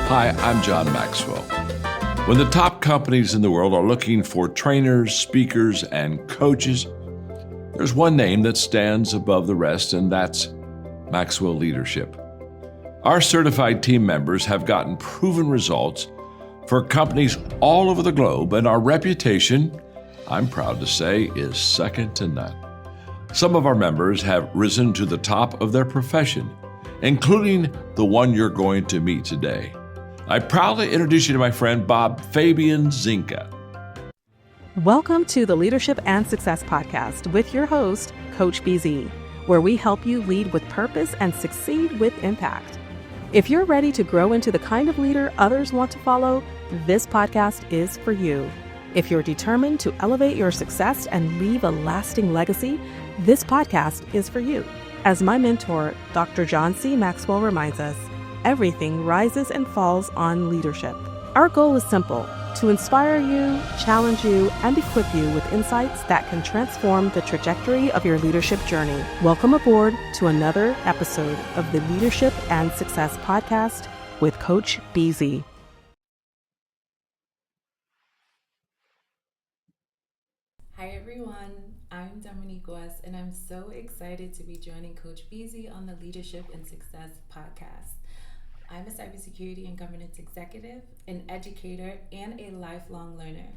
Hi, I'm John Maxwell. When the top companies in the world are looking for trainers, speakers, and coaches, there's one name that stands above the rest, and that's Maxwell Leadership. Our certified team members have gotten proven results for companies all over the globe, and our reputation, I'm proud to say, is second to none. Some of our members have risen to the top of their profession, including the one you're going to meet today. I proudly introduce you to my friend Bob Fabian Zinka. Welcome to the Leadership and Success Podcast with your host, Coach BZ, where we help you lead with purpose and succeed with impact. If you're ready to grow into the kind of leader others want to follow, this podcast is for you. If you're determined to elevate your success and leave a lasting legacy, this podcast is for you. As my mentor, Dr. John C. Maxwell reminds us, everything rises and falls on leadership. Our goal is simple: to inspire you, challenge you, and equip you with insights that can transform the trajectory of your leadership journey. Welcome aboard to another episode of the Leadership and Success Podcast with Coach BZ. Hi everyone, I'm Dominique West, and I'm so excited to be joining Coach BZ on the Leadership and Success Podcast. I'm a cybersecurity and governance executive, an educator, and a lifelong learner.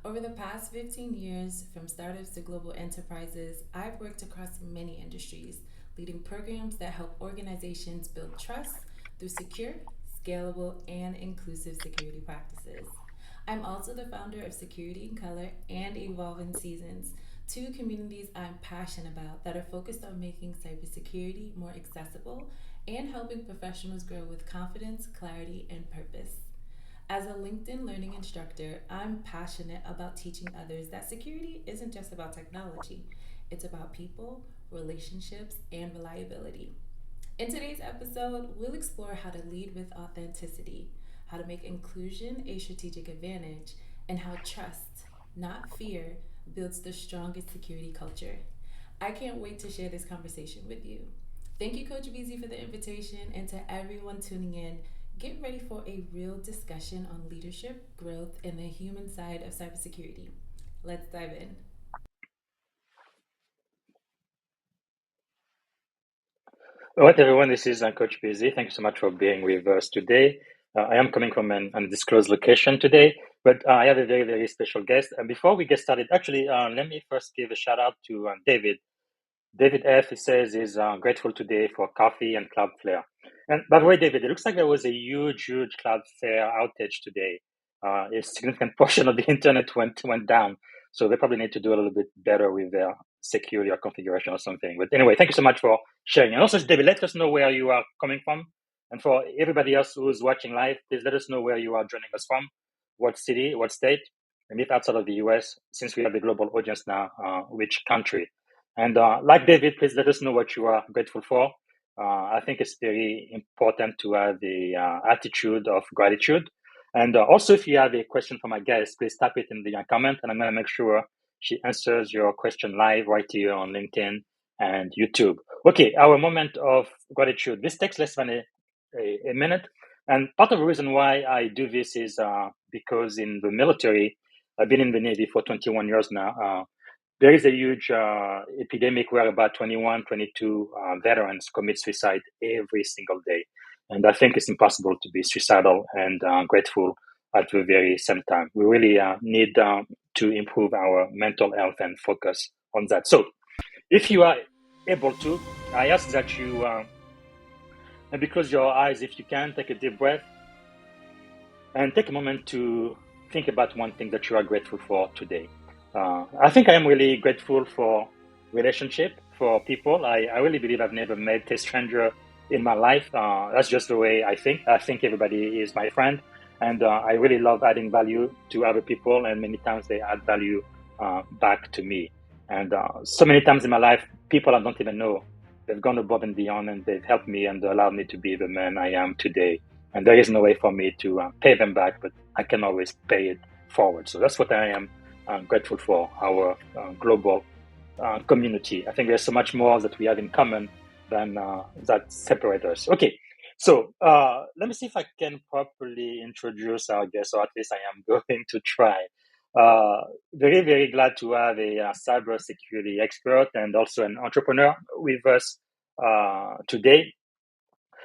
Over the past 15 years, from startups to global enterprises, I've worked across many industries, leading programs that help organizations build trust through secure, scalable, and inclusive security practices. I'm also the founder of Security in Color and Evolving Seasons, two communities I'm passionate about that are focused on making cybersecurity more accessible and helping professionals grow with confidence, clarity, and purpose. As a LinkedIn learning instructor, I'm passionate about teaching others that security isn't just about technology. It's about people, relationships, and reliability. In today's episode, we'll explore how to lead with authenticity, how to make inclusion a strategic advantage, and how trust, not fear, builds the strongest security culture. I can't wait to share this conversation with you. Thank you, Coach BZ, for the invitation, and to everyone tuning in, get ready for a real discussion on leadership, growth, and the human side of cybersecurity. Let's dive in. All right, everyone, this is Coach BZ. Thank you so much for being with us today. I am coming from an undisclosed location today, but I have a very, very special guest. And before we get started, actually, let me first give a shout out to David. David F. says he's grateful today for coffee and Cloudflare. And by the way, David, it looks like there was a huge Cloudflare outage today. A significant portion of the internet went down. So they probably need to do a little bit better with their security or configuration or something. But anyway, thank you so much for sharing. And also, David, let us know where you are coming from. And for everybody else who's watching live, please let us know where you are joining us from, what city, what state, and if outside of the US, since we have the global audience now, which country. And like David, please let us know what you are grateful for. I think it's very important to have the attitude of gratitude. And also, if you have a question for my guest, please type it in the comment, and I'm going to make sure she answers your question live right here on LinkedIn and YouTube. Okay, our moment of gratitude. This takes less than a minute. And part of the reason why I do this is because in the military, I've been in the Navy for 21 years now. There is a huge epidemic where about 21, 22 veterans commit suicide every single day. And I think it's impossible to be suicidal and grateful at the very same time. We really need to improve our mental health and focus on that. So if you are able to, I ask that you maybe close your eyes if you can, take a deep breath, and take a moment to think about one thing that you are grateful for today. I think I am really grateful for relationship, for people. I really believe I've never met a stranger in my life. That's just the way I think. I think everybody is my friend. And I really love adding value to other people. And many times they add value back to me. And so many times in my life, people I don't even know, they've gone above and beyond, and they've helped me and allowed me to be the man I am today. And there is no way for me to pay them back, but I can always pay it forward. So that's what I am grateful for, our global community. I think there's so much more that we have in common than that separate us. Okay, So let me see if I can properly introduce our guest, or at least I am going to try. Very, very glad to have a cybersecurity expert and also an entrepreneur with us today.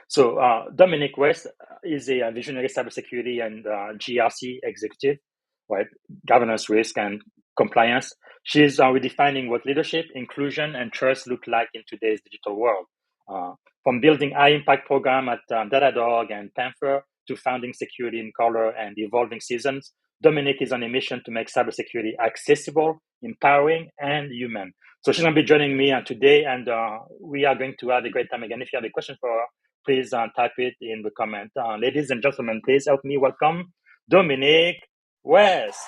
So Dominique West is a visionary cybersecurity and GRC executive, right? Governance, risk, and compliance. She's redefining what leadership, inclusion, and trust look like in today's digital world. Uh, from building high-impact program at Datadog and Panther to founding security in color and evolving seasons, Dominique is on a mission to make cybersecurity accessible, empowering, and human. So she's going to be joining me today, and we are going to have a great time again. If you have a question for her, please type it in the comment. Ladies and gentlemen, please help me welcome Dominique West.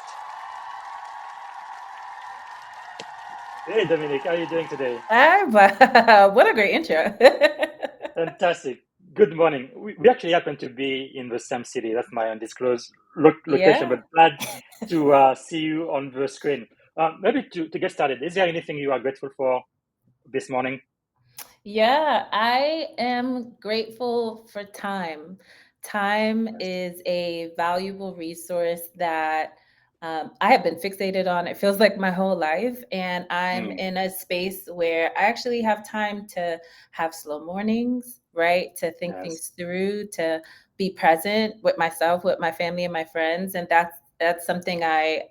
Hey, Dominique, how are you doing today? What a great intro. Fantastic. Good morning. We actually happen to be in the same city. That's my undisclosed location, Yeah. but glad to see you on the screen. Maybe to get started, is there anything you are grateful for this morning? Yeah, I am grateful for time. Time Yes. is a valuable resource that I have been fixated on. It feels like my whole life. And I'm Mm, in a space where I actually have time to have slow mornings, right? To think yes. things through, to be present with myself, with my family and my friends. And that's something I'm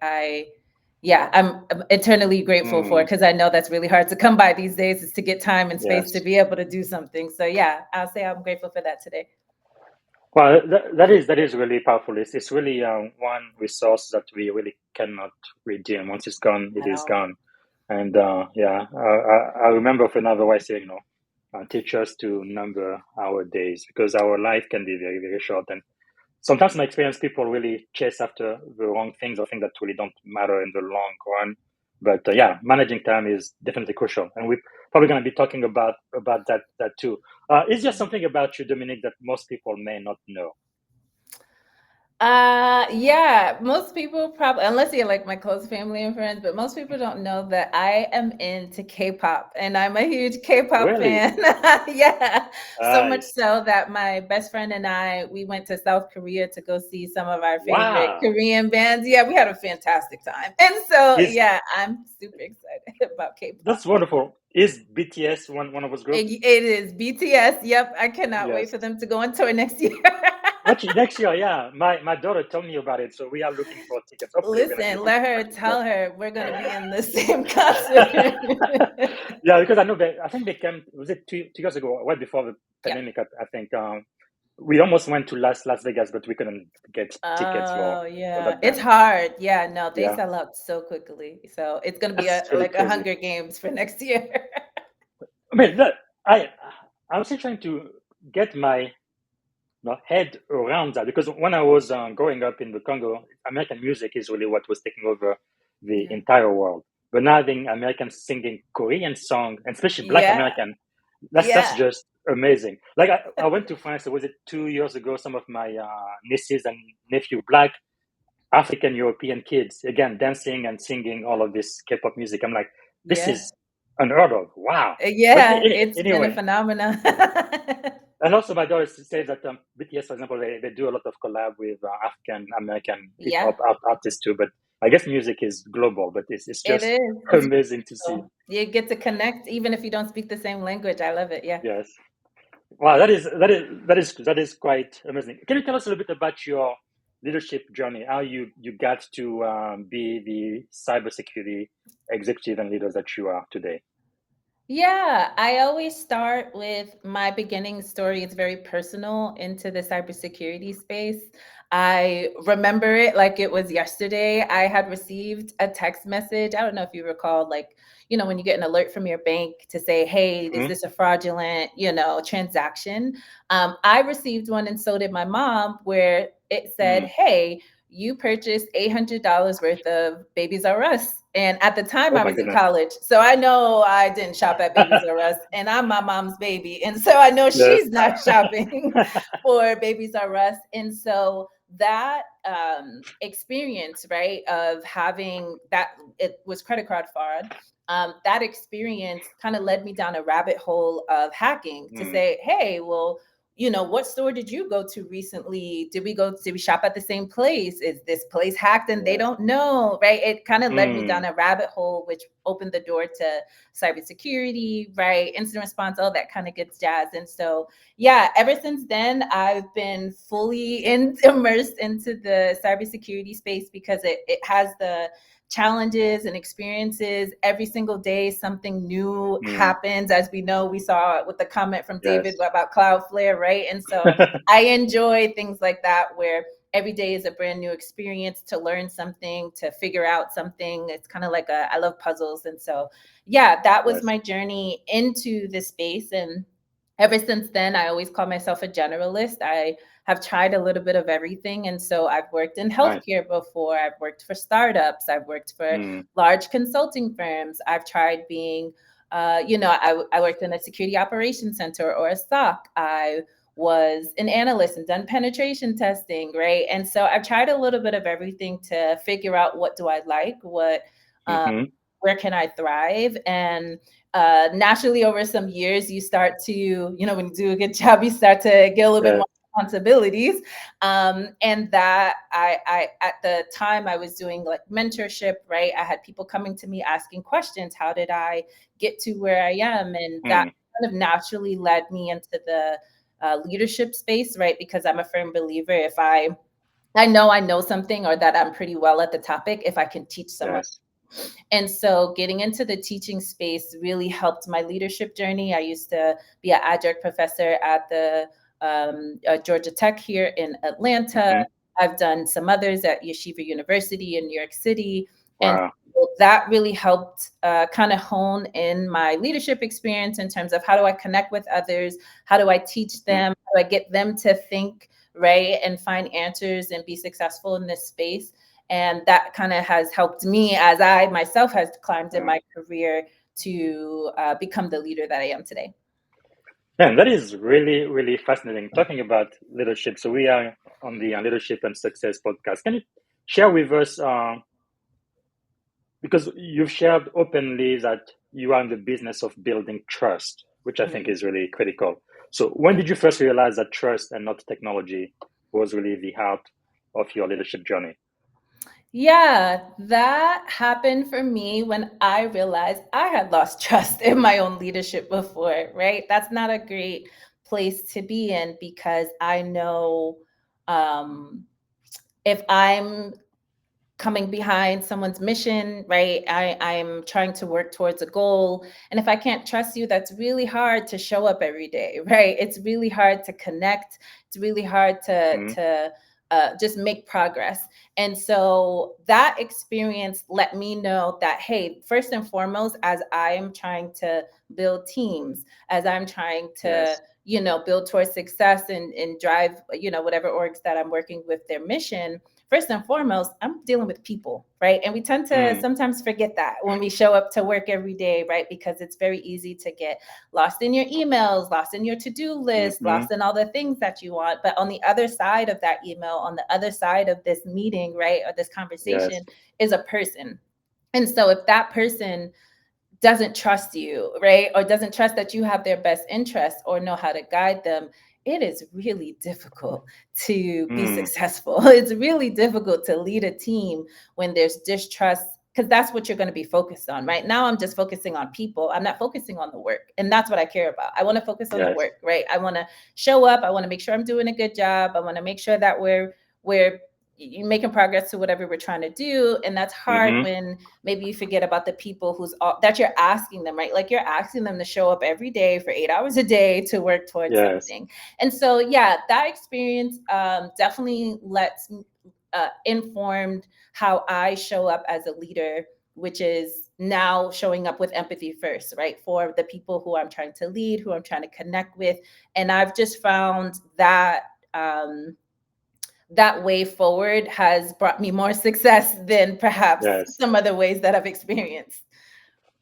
eternally grateful for, Mm, because I know that's really hard to come by these days, is to get time and space to yes. be able to do something. So yeah, I'll say I'm grateful for that today. Well, that is really powerful. It's really one resource that we really cannot redeem. Once it's gone, it is No. gone. And I remember Fernando Weiss saying, teach us to number our days because our life can be very, very short. And sometimes in my experience, people really chase after the wrong things or things that really don't matter in the long run. But managing time is definitely crucial, and we're probably going to be talking about that too. Is there something about you, Dominic, that most people may not know? Yeah, most people probably, unless you're like my close family and friends, but most people don't know that I am into K-pop and I'm a huge K-pop Really? fan. Yeah, so much Nice. so that my best friend and we went to South Korea to go see some of our favorite Wow. Korean bands. Yeah, we had a fantastic time. And so, Is yeah, I'm super excited about K-pop. That's wonderful. Is BTS one of those groups? It is BTS. Yep, I cannot wait Yes. for them to go on tour next year. Actually, next year, yeah. My daughter told me about it, so we are looking for tickets. Hopefully, we're gonna be Listen, able to let her catch them. tell her we're going to be in the same concert. Yeah, because I know I think they came. Was it 2 years ago, right before the Yeah. pandemic? I think we almost went to Las Vegas, but we couldn't get tickets Oh, for yeah. that It's band. hard. Yeah, no, they Yeah, sell out so quickly. So it's going to be that's really like a crazy. Hunger Games for next year. I mean, I I'm still trying to get my head around that because when I was growing up in the Congo, American music is really what was taking over the Yeah. entire world. But now having Americans singing Korean song, and especially Black Yeah. American, that's Yeah. just amazing. Like I went to France. Was it 2 years ago? Some of my nieces and nephew, Black African European kids, again dancing and singing all of this K-pop music. I'm like, this Yeah. is unheard of. Wow. But Yeah. It's been a anyway, phenomenon. and also, my daughter says that BTS, for example, they do a lot of collab with African American hip Yeah, hop artists too. But I guess music is global, but it's it just is. It's amazing to see. beautiful. You get to connect even if you don't speak the same language. I love it. Yeah. Yes, wow, that is quite amazing. Can you tell us a little bit about your leadership journey? How you got to be the cybersecurity executive and leader that you are today? Yeah, I always start with my beginning story. It's very personal into the cybersecurity space. I remember it like it was yesterday. I had received a text message. I don't know if you recall, like, when you get an alert from your bank to say, hey, is Hmm. this a fraudulent, transaction? I received one, and so did my mom, where it said, Mm. hey, you purchased $800 worth of Babies R Us. And at the time Oh I my was in goodness. college. So I know I didn't shop at Babies R Us, and I'm my mom's baby. And so I know Yes. she's not shopping for Babies R Us. And so that experience, right, of having that, it was credit card fraud. That experience kind of led me down a rabbit hole of hacking to Mm. say, hey, well, what store did you go to recently? Did we shop at the same place? Is this place hacked and they Yes. don't know, right? It kind of led me down Mm, a rabbit hole, which opened the door to cybersecurity, right? Incident response, all that kind of gets jazz. And so, yeah, ever since then, I've been fully immersed into the cybersecurity space because it has the challenges and experiences every single day. Something new mm, happens. As we know, we saw with the comment from David yes. about Cloudflare, right? And so I enjoy things like that where every day is a brand new experience to learn something, to figure out something. It's kind of like I love puzzles. And so, yeah, that was Yes. my journey into this space. And ever since then, I always call myself a generalist. I have tried a little bit of everything. And so I've worked in Nice. healthcare before, I've worked for startups, I've worked for Mm, large consulting firms, I've tried being, I worked in a security operations center or a SOC. I was an analyst and done penetration testing, right? And so I've tried a little bit of everything to figure out what do I like, um, mm-hmm. where can I thrive, and naturally over some years you start to, when you do a good job, you start to get a little bit more Yes. responsibilities. And that I at the time I was doing like mentorship, right? I had people coming to me asking questions. How did I get to where I am? And that Mm, kind of naturally led me into the leadership space, right? Because I'm a firm believer, if I know something or that I'm pretty well at the topic, if I can teach someone. yes. And so getting into the teaching space really helped my leadership journey. I used to be an adjunct professor at the Georgia Tech here in Atlanta. Mm-hmm. I've done some others at Yeshiva University in New York City. And Wow. so that really helped kind of hone in my leadership experience in terms of how do I connect with others? How do I teach Mm, them? How do I get them to think, right? And find answers and be successful in this space? And that kind of has helped me as I myself has climbed in yeah. my career to become the leader that I am today. Yeah, and that is really, really fascinating. Talking about leadership. So we are on the Leadership and Success podcast. Can you share with us, because you've shared openly that you are in the business of building trust, which I think Mhm. is really critical. So when did you first realize that trust and not technology was really the heart of your leadership journey? Yeah, that happened for me when I realized I had lost trust in my own leadership before, right? That's not a great place to be in because I know um, if I'm coming behind someone's mission, right? I'm trying to work towards a goal. And if I can't trust you, that's really hard to show up every day, right? It's really hard to connect. It's really hard Mm, to just make progress. And so that experience let me know that, hey, first and foremost, as I'm trying to build teams, as I'm trying to, yes. build towards success and drive, whatever orgs that I'm working with their mission, first and foremost, I'm dealing with people, right? And we tend to Mm, sometimes forget that when we show up to work every day, right? Because it's very easy to get lost in your emails, lost in your to do list, mm-hmm. lost in all the things that you want. But on the other side of that email, on the other side of this meeting, right, or this Yes. conversation is a person. And so if that person doesn't trust you, right? Or doesn't trust that you have their best interest or know how to guide them, it is really difficult to be Mm, successful. It's really difficult to lead a team when there's distrust because that's what you're going to be focused on. Right now, I'm just focusing on people. I'm not focusing on the work. And that's what I care about. I want to focus on the yes. work, right? I want to show up. I want to make sure I'm doing a good job. I want to make sure that we're making progress to whatever we're trying to do. And that's hard Mm-hmm. when maybe you forget about the people that you're asking them, right? Like you're asking them to show up every day for 8 hours a day to work towards Yes. something. And so, yeah, that experience definitely informed how I show up as a leader, which is now showing up with empathy first, right? For the people who I'm trying to lead, who I'm trying to connect with. And I've just found that that way forward has brought me more success than perhaps Yes. some other ways that I've experienced.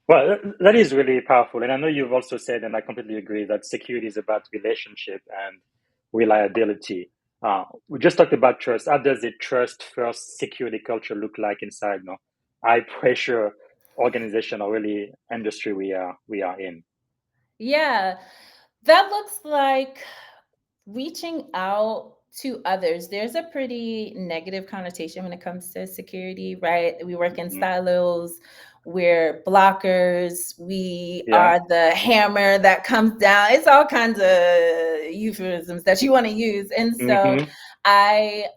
Well, that is really powerful. And I know you've also said, and I completely agree, that security is about relationship and reliability. We just talked about trust. How does a trust first security culture look like inside high pressure organization or really industry we are in? Yeah, that looks like reaching out to others. There's a pretty negative connotation when it comes to security, right? We work in Mhm. silos. We're blockers. We Yeah. are the hammer that comes down. It's all kinds of euphemisms that you want to use. And so Hmm. I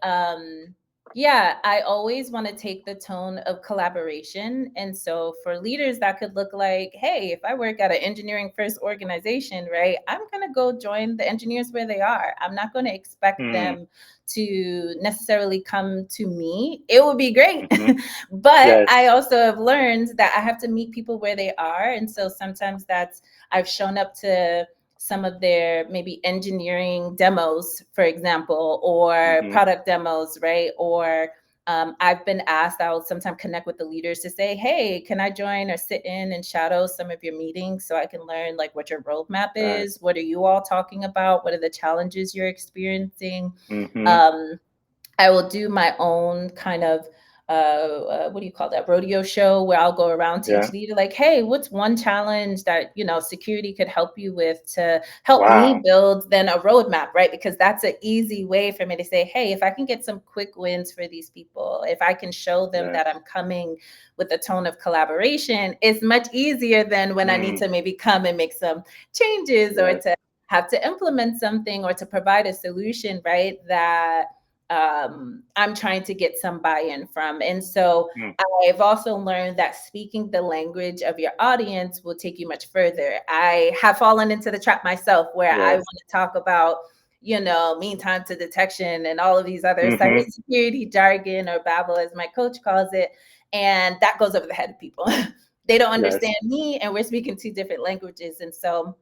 yeah, I always want to take the tone of collaboration. And so for leaders, that could look like, hey, if I work at an engineering first organization, right, I'm going to go join the engineers where they are. I'm not going to expect Mm. them to necessarily come to me. It would be great. Hmm. But I Yes. also have learned that I have to meet people where they are. And so sometimes I've shown up to some of their maybe engineering demos, for example, or Hmm. product demos, right? Or I've been asked, I'll sometimes connect with the leaders to say, hey, can I join or sit in and shadow some of your meetings so I can learn like what your roadmap Right. is? What are you all talking about? What are the challenges you're experiencing? Hmm. Um, I will do my own kind of what do you call that, rodeo show, where I'll go around to each Yeah. leader like, hey, what's one challenge that security could help you with to help me Wow. build then a roadmap, right? Because that's an easy way for me to say, hey, if I can get some quick wins for these people, if I can show them Yes. that I'm coming with a tone of collaboration, it's much easier than when I need Mm. to maybe come and make some changes or Yes. to have to implement something or to provide a solution, right? That I'm trying to get some buy-in from. And so Mm. I've also learned that speaking the language of your audience will take you much further. I have fallen into the trap myself where I want Yes. to talk about, mean time to detection and all of these other Hmm. cybersecurity jargon or babble, as my coach calls it. And that goes over the head of people. They don't Yes. understand me, and we're speaking two different languages. And so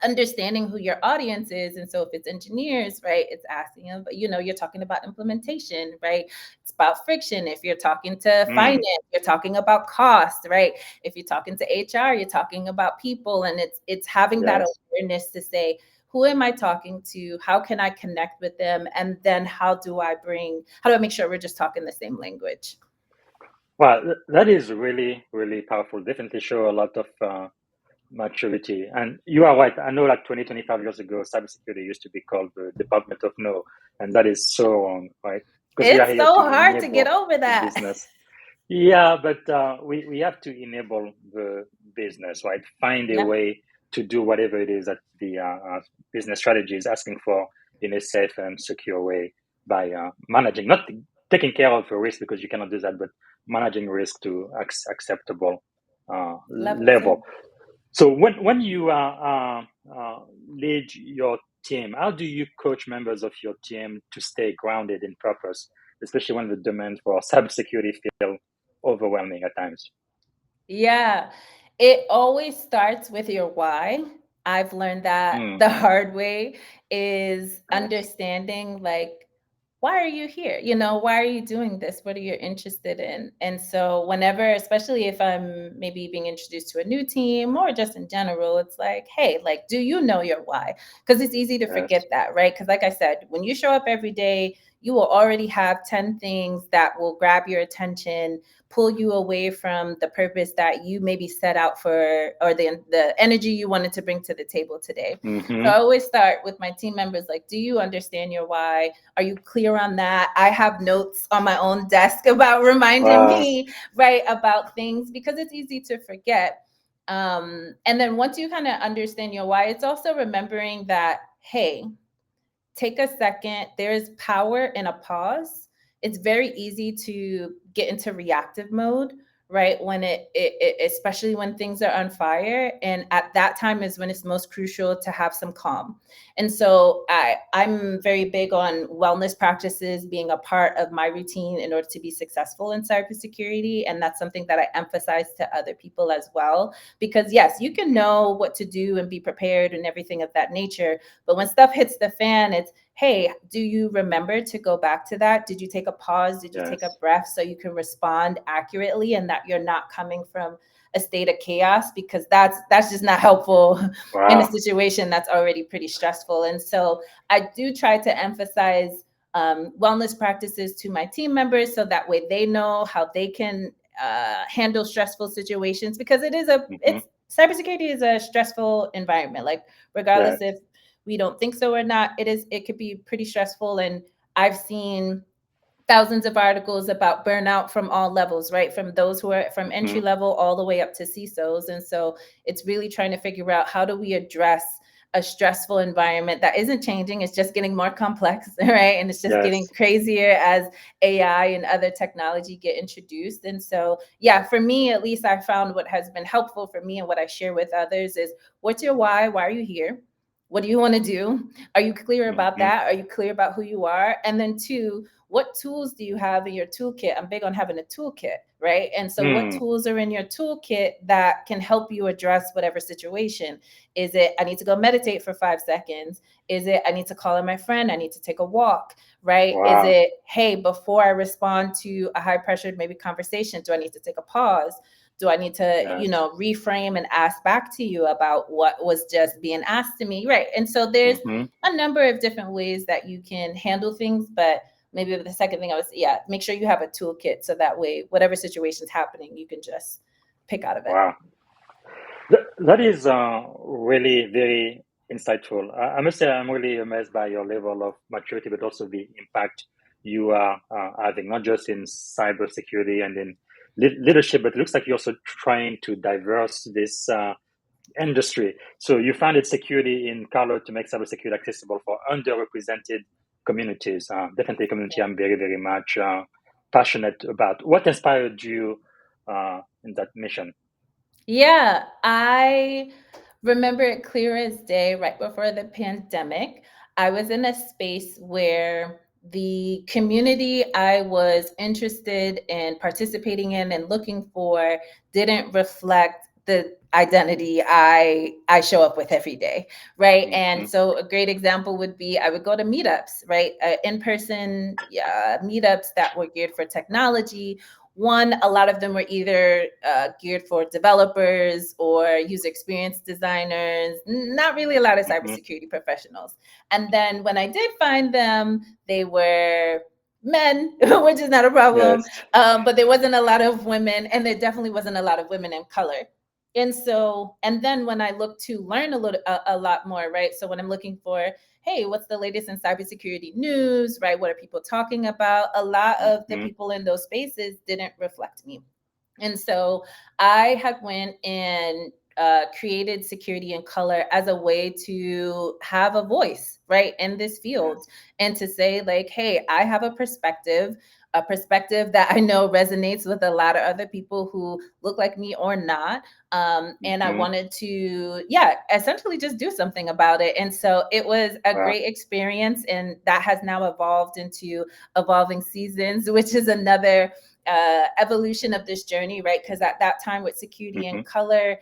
understanding who your audience is. And so if it's engineers, right, it's asking them, but you're talking about implementation, right? It's about friction. If you're talking to Mm. finance, you're talking about cost, right? If you're talking to HR, you're talking about people. And it's having that Yes. awareness to say, who am I talking to? How can I connect with them? And then how do I make sure we're just talking the same language? Well, that is really, really powerful. Definitely show a lot of maturity. And you are right. I know like 20, 25 years ago, cybersecurity used to be called the Department of No. And that is so wrong, right? Because we are It's here so to hard to get enable over the that. business. Yeah, but we have to enable the business, right? Find a Yep. way to do whatever it is that the business strategy is asking for in a safe and secure way by managing, not taking care of the risk because you cannot do that, but managing risk to acceptable Levels, yeah. level. So when you lead your team, how do you coach members of your team to stay grounded in purpose, especially when the demand for cybersecurity feel overwhelming at times? Yeah, it always starts with your why. I've learned that Mm. the hard way is Yes. understanding, like, why are you here? Why are you doing this? What are you interested in? And so, whenever, especially if I'm maybe being introduced to a new team or just in general, it's like, hey, like, do you know your why? Because it's easy to Yes. forget that, right? Because, like I said, when you show up every day, you will already have 10 things that will grab your attention, pull you away from the purpose that you maybe set out for, or the energy you wanted to bring to the table today. So I Mm-hmm. always start with my team members like, do you understand your why? Are you clear on that? I have notes on my own desk about reminding Wow. me, right, about things because it's easy to forget. And then once you kind of understand your why, it's also remembering that, hey, take a second. There is power in a pause. It's very easy to get into reactive mode, right? When especially when things are on fire. And at that time is when it's most crucial to have some calm. And so I'm very big on wellness practices being a part of my routine in order to be successful in cybersecurity. And that's something that I emphasize to other people as well. Because yes, you can know what to do and be prepared and everything of that nature. But when stuff hits the fan, it's, hey, do you remember to go back to that? Did you take a pause? Did you take a Yes. breath so you can respond accurately and that you're not coming from a state of chaos? Because that's just not helpful in a Wow. situation that's already pretty stressful. And so I do try to emphasize wellness practices to my team members so that way they know how they can handle stressful situations because Mm-hmm. it's cybersecurity is a stressful environment. Like regardless Yes. if we don't think so or not, it could be pretty stressful. And I've seen thousands of articles about burnout from all levels, right? From those who are from entry Mm-hmm. level all the way up to CISOs. And so it's really trying to figure out, how do we address a stressful environment that isn't changing, it's just getting more complex, right? And it's just getting Yes. crazier as AI and other technology get introduced. And so, yeah, for me, at least, I found what has been helpful for me and what I share with others is, what's your why? Why are you here? What do you want to do? Are you clear about Mm-hmm. that? Are you clear about who you are? And then two, what tools do you have in your toolkit? I'm big on having a toolkit, right? And so what Mm. tools are in your toolkit that can help you address whatever situation? Is it, I need to go meditate for 5 seconds? Is it, I need to call in my friend? I need to take a walk, right? Is Wow. it, hey, before I respond to a high pressured maybe conversation, do I need to take a pause? Do I need to, Yes. reframe and ask back to you about what was just being asked to me? Right. And so there's Mm-hmm. a number of different ways that you can handle things, but maybe the second thing I was, yeah, make sure you have a toolkit so that way, whatever situation's happening, you can just pick out of it. Wow. That is really very insightful. I must say, I'm really amazed by your level of maturity, but also the impact you are having, not just in cybersecurity and in leadership, but it looks like you're also trying to diverse this industry. So you founded security in color to make cybersecurity accessible for underrepresented communities. Definitely a community I'm very, very much passionate about. What inspired you in that mission? Yeah, I remember it clear as day. Right before the pandemic, I was in a space where the community I was interested in participating in and looking for didn't reflect the identity I show up with every day, right? Mm-hmm. And so a great example would be, I would go to meetups, right? In-person meetups that were geared for technology. One, a lot of them were either geared for developers or user experience designers, not really a lot of Mm-hmm. cybersecurity professionals. And then when I did find them, they were men, which is not a problem. Yes. But there wasn't a lot of women, and there definitely wasn't a lot of women in color. And so, and then when I look to learn a lot more, right? So when I'm looking for, hey, what's the latest in cybersecurity news, right? What are people talking about? A lot of the Mm-hmm. people in those spaces didn't reflect me. And so I had went and created security in color as a way to have a voice, right, in this field, Yes. and to say, like, hey, I have a perspective that I know resonates with a lot of other people who look like me or not. And I Mm-hmm. wanted to, yeah, essentially just do something about it. And so it was a Wow. great experience. And that has now evolved into Evolving Seasons, which is another evolution of this journey, right? Because at that time with Security in Mm-hmm. Color,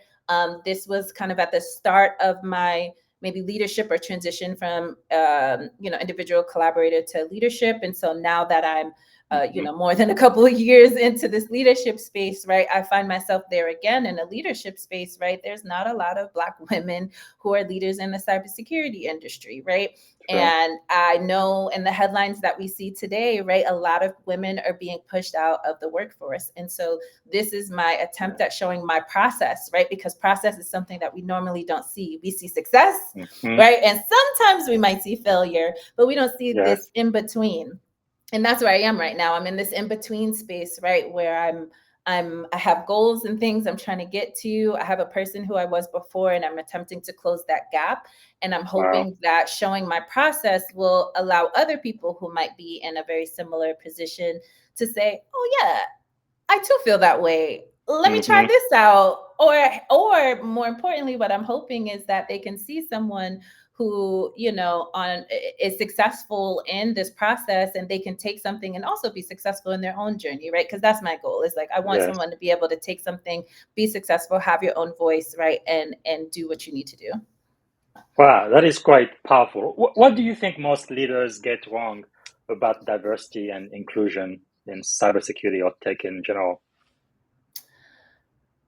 this was kind of at the start of my maybe leadership or transition from individual collaborator to leadership. And so now that I'm Mm-hmm. more than a couple of years into this leadership space, right, I find myself there again in a leadership space, right? There's not a lot of Black women who are leaders in the cybersecurity industry, right? Sure. And I know in the headlines that we see today, right, a lot of women are being pushed out of the workforce. And so this is my attempt at Yes. showing my process, right? Because process is something that we normally don't see. We see success, Mm-hmm. right? And sometimes we might see failure, but we don't see this Yes. in between. And that's where I am right now. I'm in this in between space, right, where I have goals and things I'm trying to get to. I have a person who I was before, and I'm attempting to close that gap. And I'm Wow. hoping that showing my process will allow other people who might be in a very similar position to say, "Oh yeah, I too feel that way. Let me try Mm-hmm. this out." Or more importantly, what I'm hoping is that they can see someone who, on is successful in this process, and they can take something and also be successful in their own journey, right? Because that's my goal. Is like, I want Yes. someone to be able to take something, be successful, have your own voice, right? And do what you need to do. Wow, that is quite powerful. What do you think most leaders get wrong about diversity and inclusion in cybersecurity or tech in general?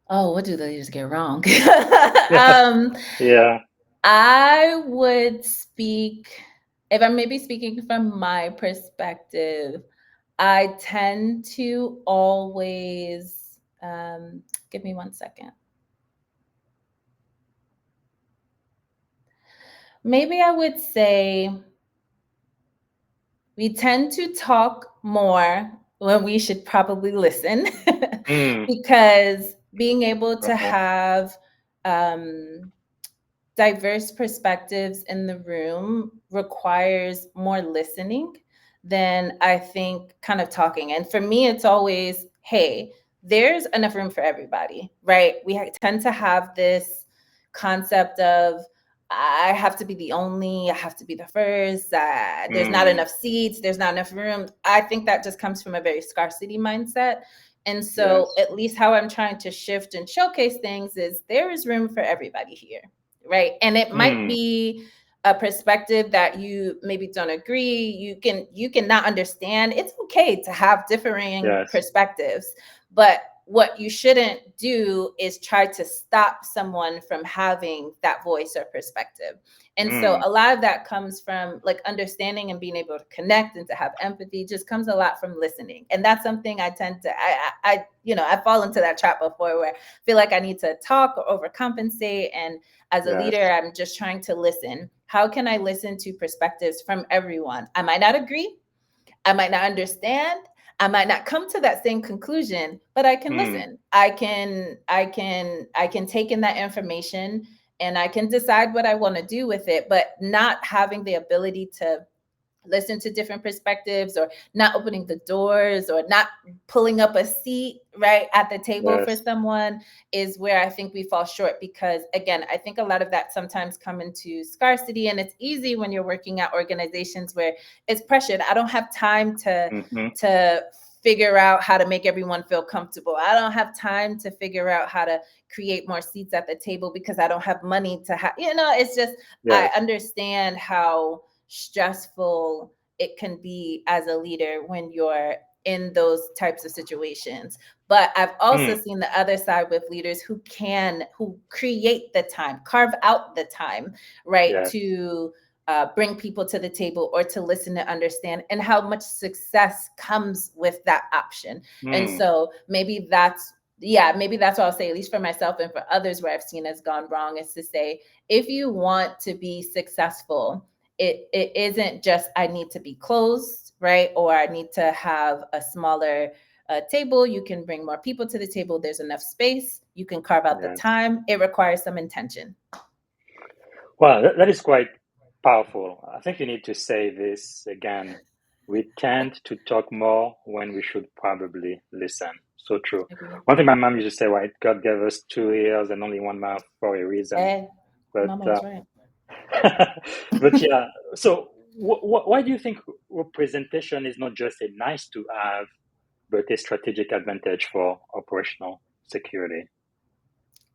Oh, what do the leaders get wrong? Yeah. um, Yeah. I would speak, if I'm maybe speaking from my perspective, I tend to always, give me 1 second. Maybe I would say we tend to talk more when we should probably listen because being able to Okay. have diverse perspectives in the room requires more listening than I think kind of talking. And for me, it's always, hey, there's enough room for everybody, right? We tend to have this concept of, I have to be the only, I have to be the first, there's not enough seats, there's not enough room. I think that just comes from a very scarcity mindset. And so, Yes. at least how I'm trying to shift and showcase things is there is room for everybody here, right? And it might be a perspective that you maybe don't agree, you can not understand. It's okay to have differing Yes. perspectives, but what you shouldn't do is try to stop someone from having that voice or perspective. And so a lot of that comes from like understanding and being able to connect and to have empathy, just comes a lot from listening. And that's something I tend to I fall into that trap before where I feel like I need to talk or overcompensate. And as a leader, Yes. I'm just trying to listen. How can I listen to perspectives from everyone? I might not agree, I might not understand, I might not come to that same conclusion, but I can listen. I can take in that information and I can decide what I want to do with it, but not having the ability to listen to different perspectives or not opening the doors or not pulling up a seat right at the table for Yes. someone is where I think we fall short. Because again, I think a lot of that sometimes come into scarcity, and it's easy when you're working at organizations where it's pressured. I don't have time to figure out how to make everyone feel comfortable. I don't have time to figure out how to create more seats at the table because I don't have money to have, it's just, I Yes. understand how stressful it can be as a leader when you're in those types of situations. But I've also seen the other side with leaders who create the time, carve out the time, right, Yes. to bring people to the table or to listen and understand, and how much success comes with that option. And so maybe that's what I'll say, at least for myself and for others where I've seen has gone wrong, is to say, if you want to be successful, it isn't just I need to be closed, right? Or I need to have a smaller table. You can bring more people to the table. There's enough space. You can carve out the Yes. time. It requires some intention. Well, that is quite powerful. I think you need to say this again. We tend to talk more when we should probably listen. So true. Agree. One thing my mom used to say, right? God gave us 2 ears and only one mouth for a reason. Hey, But Mama was right. but yeah. So why do you think representation is not just a nice to have, but a strategic advantage for operational security?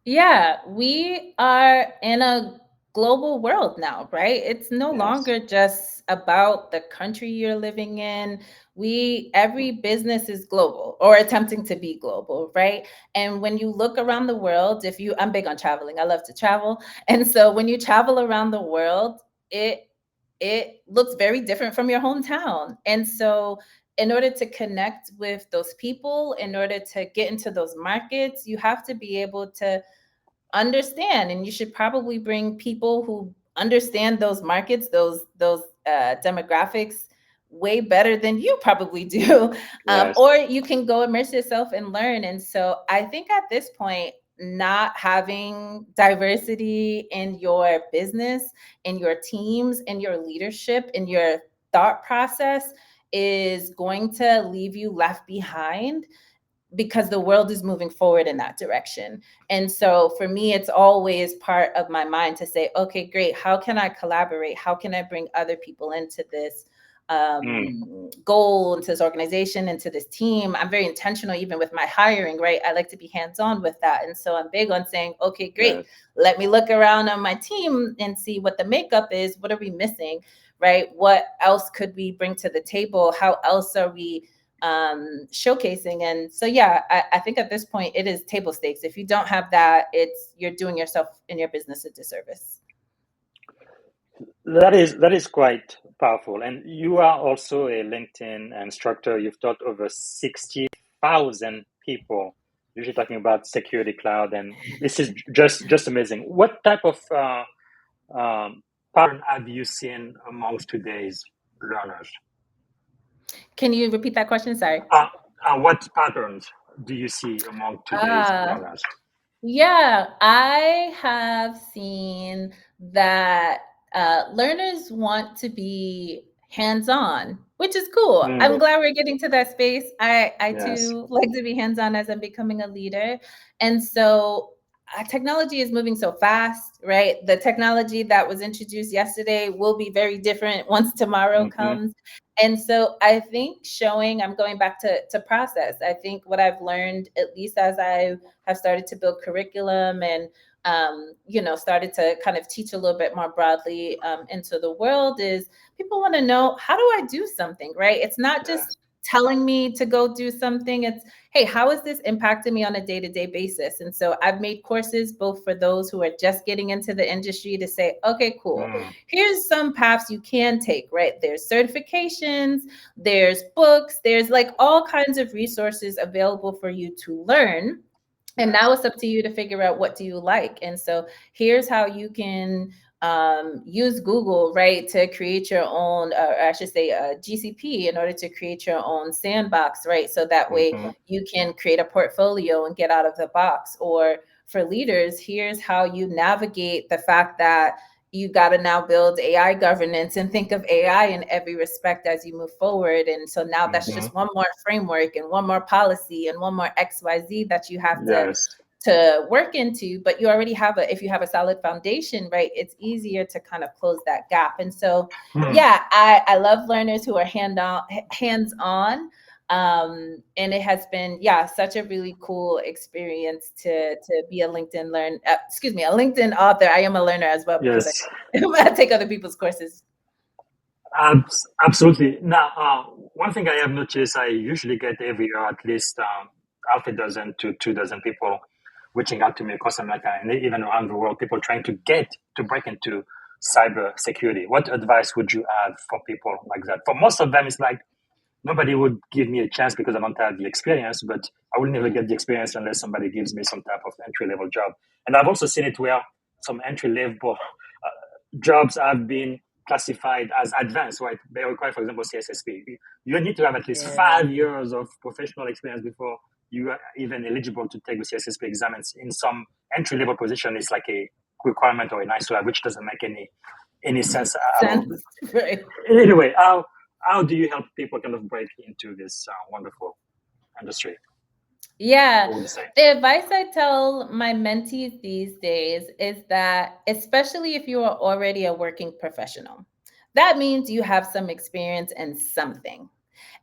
Yeah, we are in a global world now, right? It's no Yes. longer just about the country you're living in. Every business is global or attempting to be global, right? And when you look around the world, I'm big on traveling. I love to travel. And so when you travel around the world, it looks very different from your hometown. And so in order to connect with those people, in order to get into those markets, you have to be able to understand, and you should probably bring people who understand those markets, those demographics way better than you probably do. Yes. Or you can go immerse yourself and learn. And so I think at this point, not having diversity in your business, in your teams, in your leadership, in your thought process is going to leave you left behind, because the world is moving forward in that direction. And so for me, it's always part of my mind to say, okay, great. How can I collaborate? How can I bring other people into this goal, into this organization, into this team? I'm very intentional, even with my hiring, right? I like to be hands-on with that. And so I'm big on saying, okay, great. Yes. Let me look around on my team and see what the makeup is. What are we missing, right? What else could we bring to the table? How else are we showcasing? And so I think at this point it is table stakes. If you don't have that, you're doing yourself and your business a disservice. That is quite powerful. And you are also a LinkedIn instructor. You've taught over 60,000 people, usually talking about security cloud, and this is just amazing. What type of pattern have you seen amongst today's learners? Can you repeat that question? Sorry. What patterns do you see among today's Ah, learners? yeah, I have seen that learners want to be hands-on, which is cool. I'm Mm, glad we're getting to that space. I yes. too like to be hands-on as I'm becoming a leader. And so technology is moving so fast, right? The technology that was introduced yesterday will be very different once tomorrow Mm-hmm. comes. And so I think I'm going back to process. I think what I've learned, at least as I have started to build curriculum and started to kind of teach a little bit more broadly into the world, is people want to know, how do I do something, right? It's not just Yes. telling me to go do something. It's, hey, how is this impacting me on a day-to-day basis? And so I've made courses both for those who are just getting into the industry to say, okay, cool, Mm, here's some paths you can take, right? There's certifications, there's books, there's like all kinds of resources available for you to learn. And yes. now it's up to you to figure out, what do you like? And so here's how you can use Google, right, to create your own, or I should say GCP, in order to create your own sandbox, right? So that way Mm-hmm. you can create a portfolio and get out of the box. Or for leaders, here's how you navigate the fact that you got to now build AI governance and think of AI in every respect as you move forward. And so now that's Mm-hmm. just one more framework and one more policy and one more XYZ that you have Yes. to work into. But you already have if you have a solid foundation, right, it's easier to kind of close that gap. And so, Mm, yeah, I love learners who are hands on. And it has been, yeah, such a really cool experience to be a a LinkedIn author. I am a learner as well, because yes. I take other people's courses. Absolutely. Now, one thing I have noticed, I usually get every year at least half a dozen to 2 dozen people reaching out to me across America and even around the world, people trying to break into cyber security. What advice would you have for people like that? For most of them, it's like, nobody would give me a chance because I don't have the experience, but I will never get the experience unless somebody gives me some type of entry-level job. And I've also seen it where some entry-level jobs have been classified as advanced, right? They require, for example, CSSP. You need to have at least Yeah. 5 years of professional experience before you are even eligible to take the CSSP exams. In some entry-level position, it's like a requirement or a nice to have, which doesn't make any sense at all. Sense. Right. Anyway, how do you help people kind of break into this wonderful industry? Yeah. What would you say? The advice I tell my mentees these days is that, especially if you are already a working professional, that means you have some experience in something.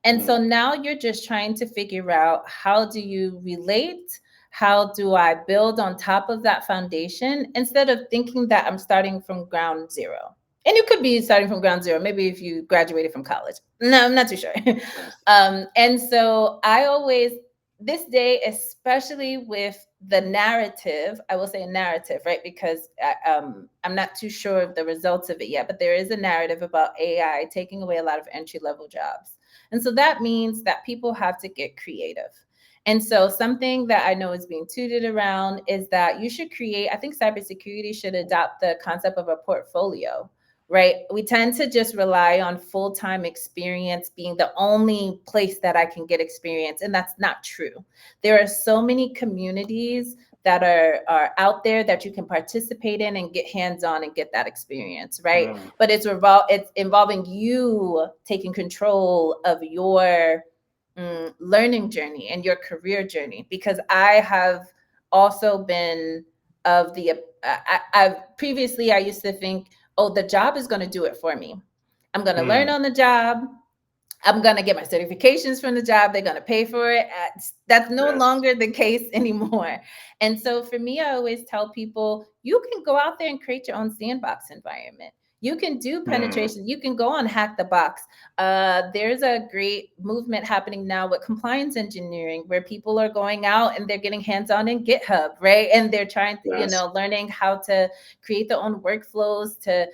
And Mm, so now you're just trying to figure out, how do you relate? How do I build on top of that foundation, instead of thinking that I'm starting from ground zero? And you could be starting from ground zero, maybe if you graduated from college. No, I'm not too sure. yes. And so I always, this day, especially with the narrative, I will say a narrative, right? Because I'm not too sure of the results of it yet, but there is a narrative about AI taking away a lot of entry level jobs. And so that means that people have to get creative. And so something that I know is being tooted around is that you should create, I think cybersecurity should adopt the concept of a portfolio, right? We tend to just rely on full-time experience being the only place that I can get experience. And that's not true. There are so many communities that are out there that you can participate in and get hands-on and get that experience, right? Mm, But it's involving you taking control of your learning journey and your career journey. Because I have also been of the I've previously, I used to think, oh, the job is going to do it for me. I'm going to learn mm, on the job. I'm going to get my certifications from the job. They're going to pay for it. That's no yes. longer the case anymore. And so for me, I always tell people, you can go out there and create your own sandbox environment. You can do Mm, penetration. You can go on Hack the Box. There's a great movement happening now with compliance engineering, where people are going out and they're getting hands-on in GitHub, right? And they're trying to, yes. learning how to create their own workflows to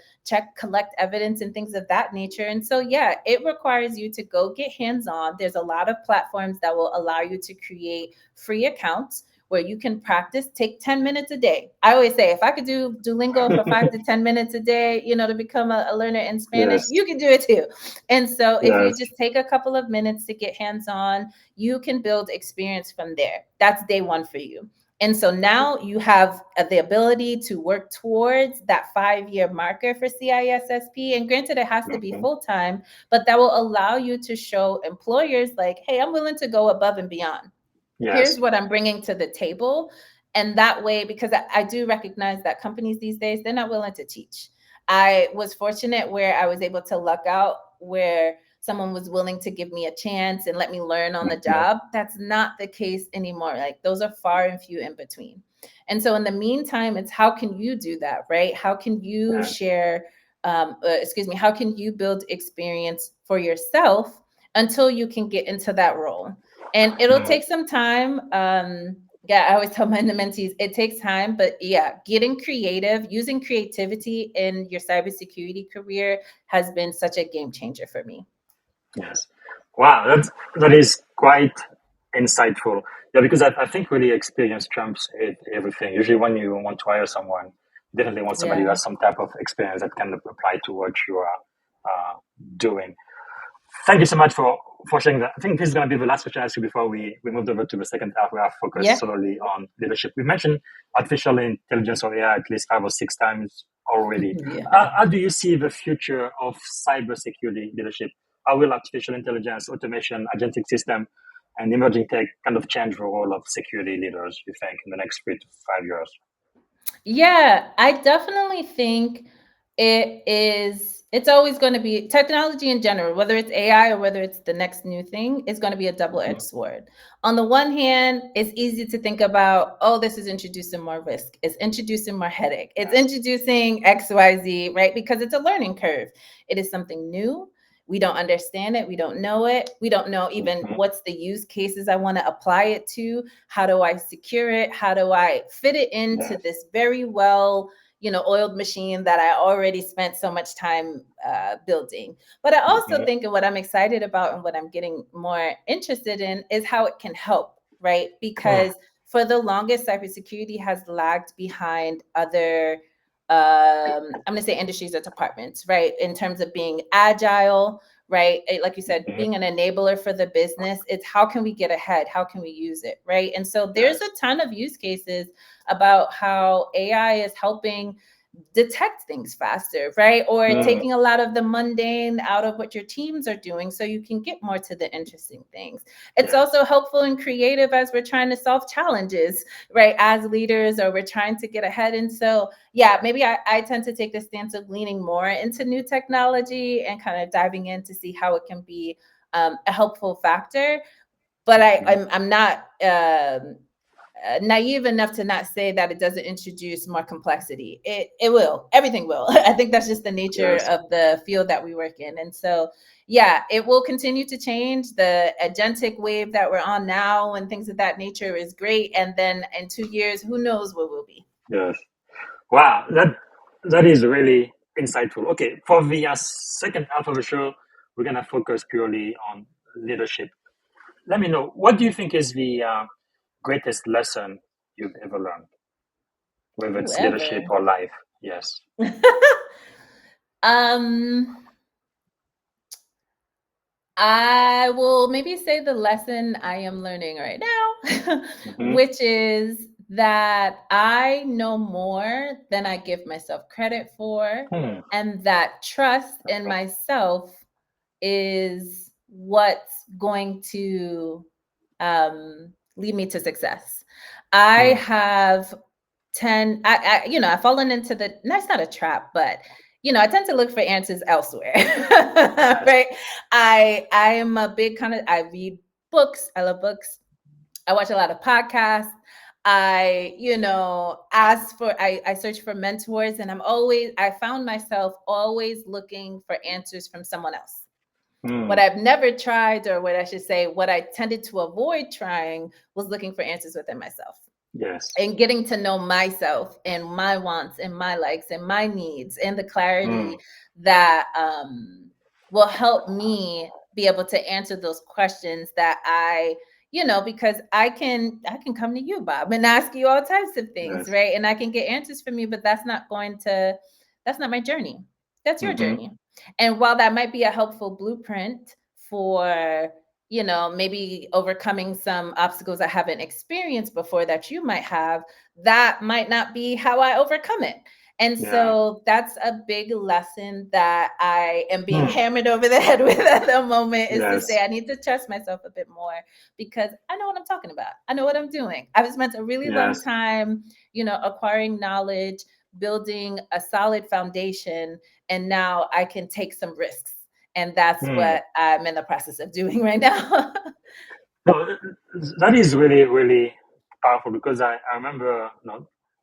collect evidence and things of that nature. And so, yeah, it requires you to go get hands-on. There's a lot of platforms that will allow you to create free accounts where you can practice. Take 10 minutes a day. I always say, if I could do Duolingo for 5 to 10 minutes a day, to become a learner in Spanish, Yes. you can do it too. And so if you Yes. just take a couple of minutes to get hands-on, you can build experience from there. That's day one for you. And so now you have the ability to work towards that 5-year marker for CISSP. And granted, it has to be Mhm. full-time, but that will allow you to show employers like, hey, I'm willing to go above and beyond. Yes. Here's what I'm bringing to the table. And that way, because I do recognize that companies these days, they're not willing to teach. I was fortunate where I was able to luck out where someone was willing to give me a chance and let me learn on the Mhm. job. That's not the case anymore. Like, those are far and few in between. And so in the meantime, it's how can you do that, right? How can you Yes. share, how can you build experience for yourself until you can get into that role? And it'll Mm. take some time. Yeah, I always tell my mentees, it takes time, but yeah, getting creative, using creativity in your cybersecurity career has been such a game changer for me. Yes. Wow, that is quite insightful. Yeah, because I think really experience trumps everything. Usually, when you want to hire someone, you definitely want somebody who Yeah. has some type of experience that can apply to what you are doing. Thank you so much for sharing that. I think this is going to be the last question I ask you before we moved over to the second half. We are focused Yeah. solely on leadership. We mentioned artificial intelligence or AI at least 5 or 6 times already. Yeah. How do you see the future of cybersecurity leadership? How will artificial intelligence, automation, agentic system, and emerging tech kind of change the role of security leaders, you think, in the next 3 to 5 years? Yeah, I definitely think it's always going to be technology in general, whether it's AI or whether it's the next new thing, is going to be a double-edged sword. On the one hand, it's easy to think about, oh, this is introducing more risk, it's introducing more headache, it's Yes. introducing XYZ, right? Because it's a learning curve. It is something new. We don't understand it. We don't know it. We don't know even Mhm. what's the use cases I want to apply it to. How do I secure it? How do I fit it into Yes. this very well, oiled machine that I already spent so much time building? But I also Mhm. think, and what I'm excited about and what I'm getting more interested in is how it can help, right? Mm. Because for the longest, cybersecurity has lagged behind other I'm going to say industries or departments, right? In terms of being agile, right? Like you said, Mhm. being an enabler for the business, it's how can we get ahead? How can we use it, right? And so there's Yes. a ton of use cases about how AI is helping detect things faster, right? Or Mm. taking a lot of the mundane out of what your teams are doing so you can get more to the interesting things. It's Yes. also helpful and creative as we're trying to solve challenges, right? As leaders, or we're trying to get ahead. And so, yeah, maybe I tend to take the stance of leaning more into new technology and kind of diving in to see how it can be a helpful factor. But Mhm. I'm not naive enough to not say that it doesn't introduce more complexity. It will. Everything will. I think that's just the nature Yes. of the field that we work in. And so, yeah, it will continue to change. The agentic wave that we're on now and things of that nature is great. And then in 2 years, who knows what we'll be. Yes. Wow, that is really insightful. Okay, for the second half of the show, we're gonna focus purely on leadership. Let me know, what do you think is the greatest lesson you've ever learned, whether it's leadership Whoever. or life? Yes. um I will maybe say the lesson I am learning right now, Mm-hmm. which is that I know more than I give myself credit for, Hmm. and that trust in Okay. myself is what's going to lead me to success. I Hmm. have 10 I've fallen into that's not a trap, but I tend to look for answers elsewhere. Yes. Right. I am a big kind of, I read books. I love books. I watch a lot of podcasts. I search for mentors, and I found myself always looking for answers from someone else. What Hmm. I've never tried, or what I should say, what I tended to avoid trying, was looking for answers within myself Yes. and getting to know myself and my wants and my likes and my needs, and the Hmm. clarity that will help me be able to answer those questions that I because I can come to you, Bob, and ask you all types of things, Yes. right? And I can get answers from you, but that's not my journey. That's your Mm-hmm. journey. And while that might be a helpful blueprint for, maybe overcoming some obstacles I haven't experienced before that you might have, that might not be how I overcome it. And Yeah. so that's a big lesson that I am being Hmm. hammered over the head with at the moment, is to Yes. say I need to trust myself a bit more, because I know what I'm talking about. I know what I'm doing. I've spent a really long Yes. time, acquiring knowledge, building a solid foundation, and now I can take some risks. And that's Hmm. what I'm in the process of doing right now. No, that is really, really powerful because I remember,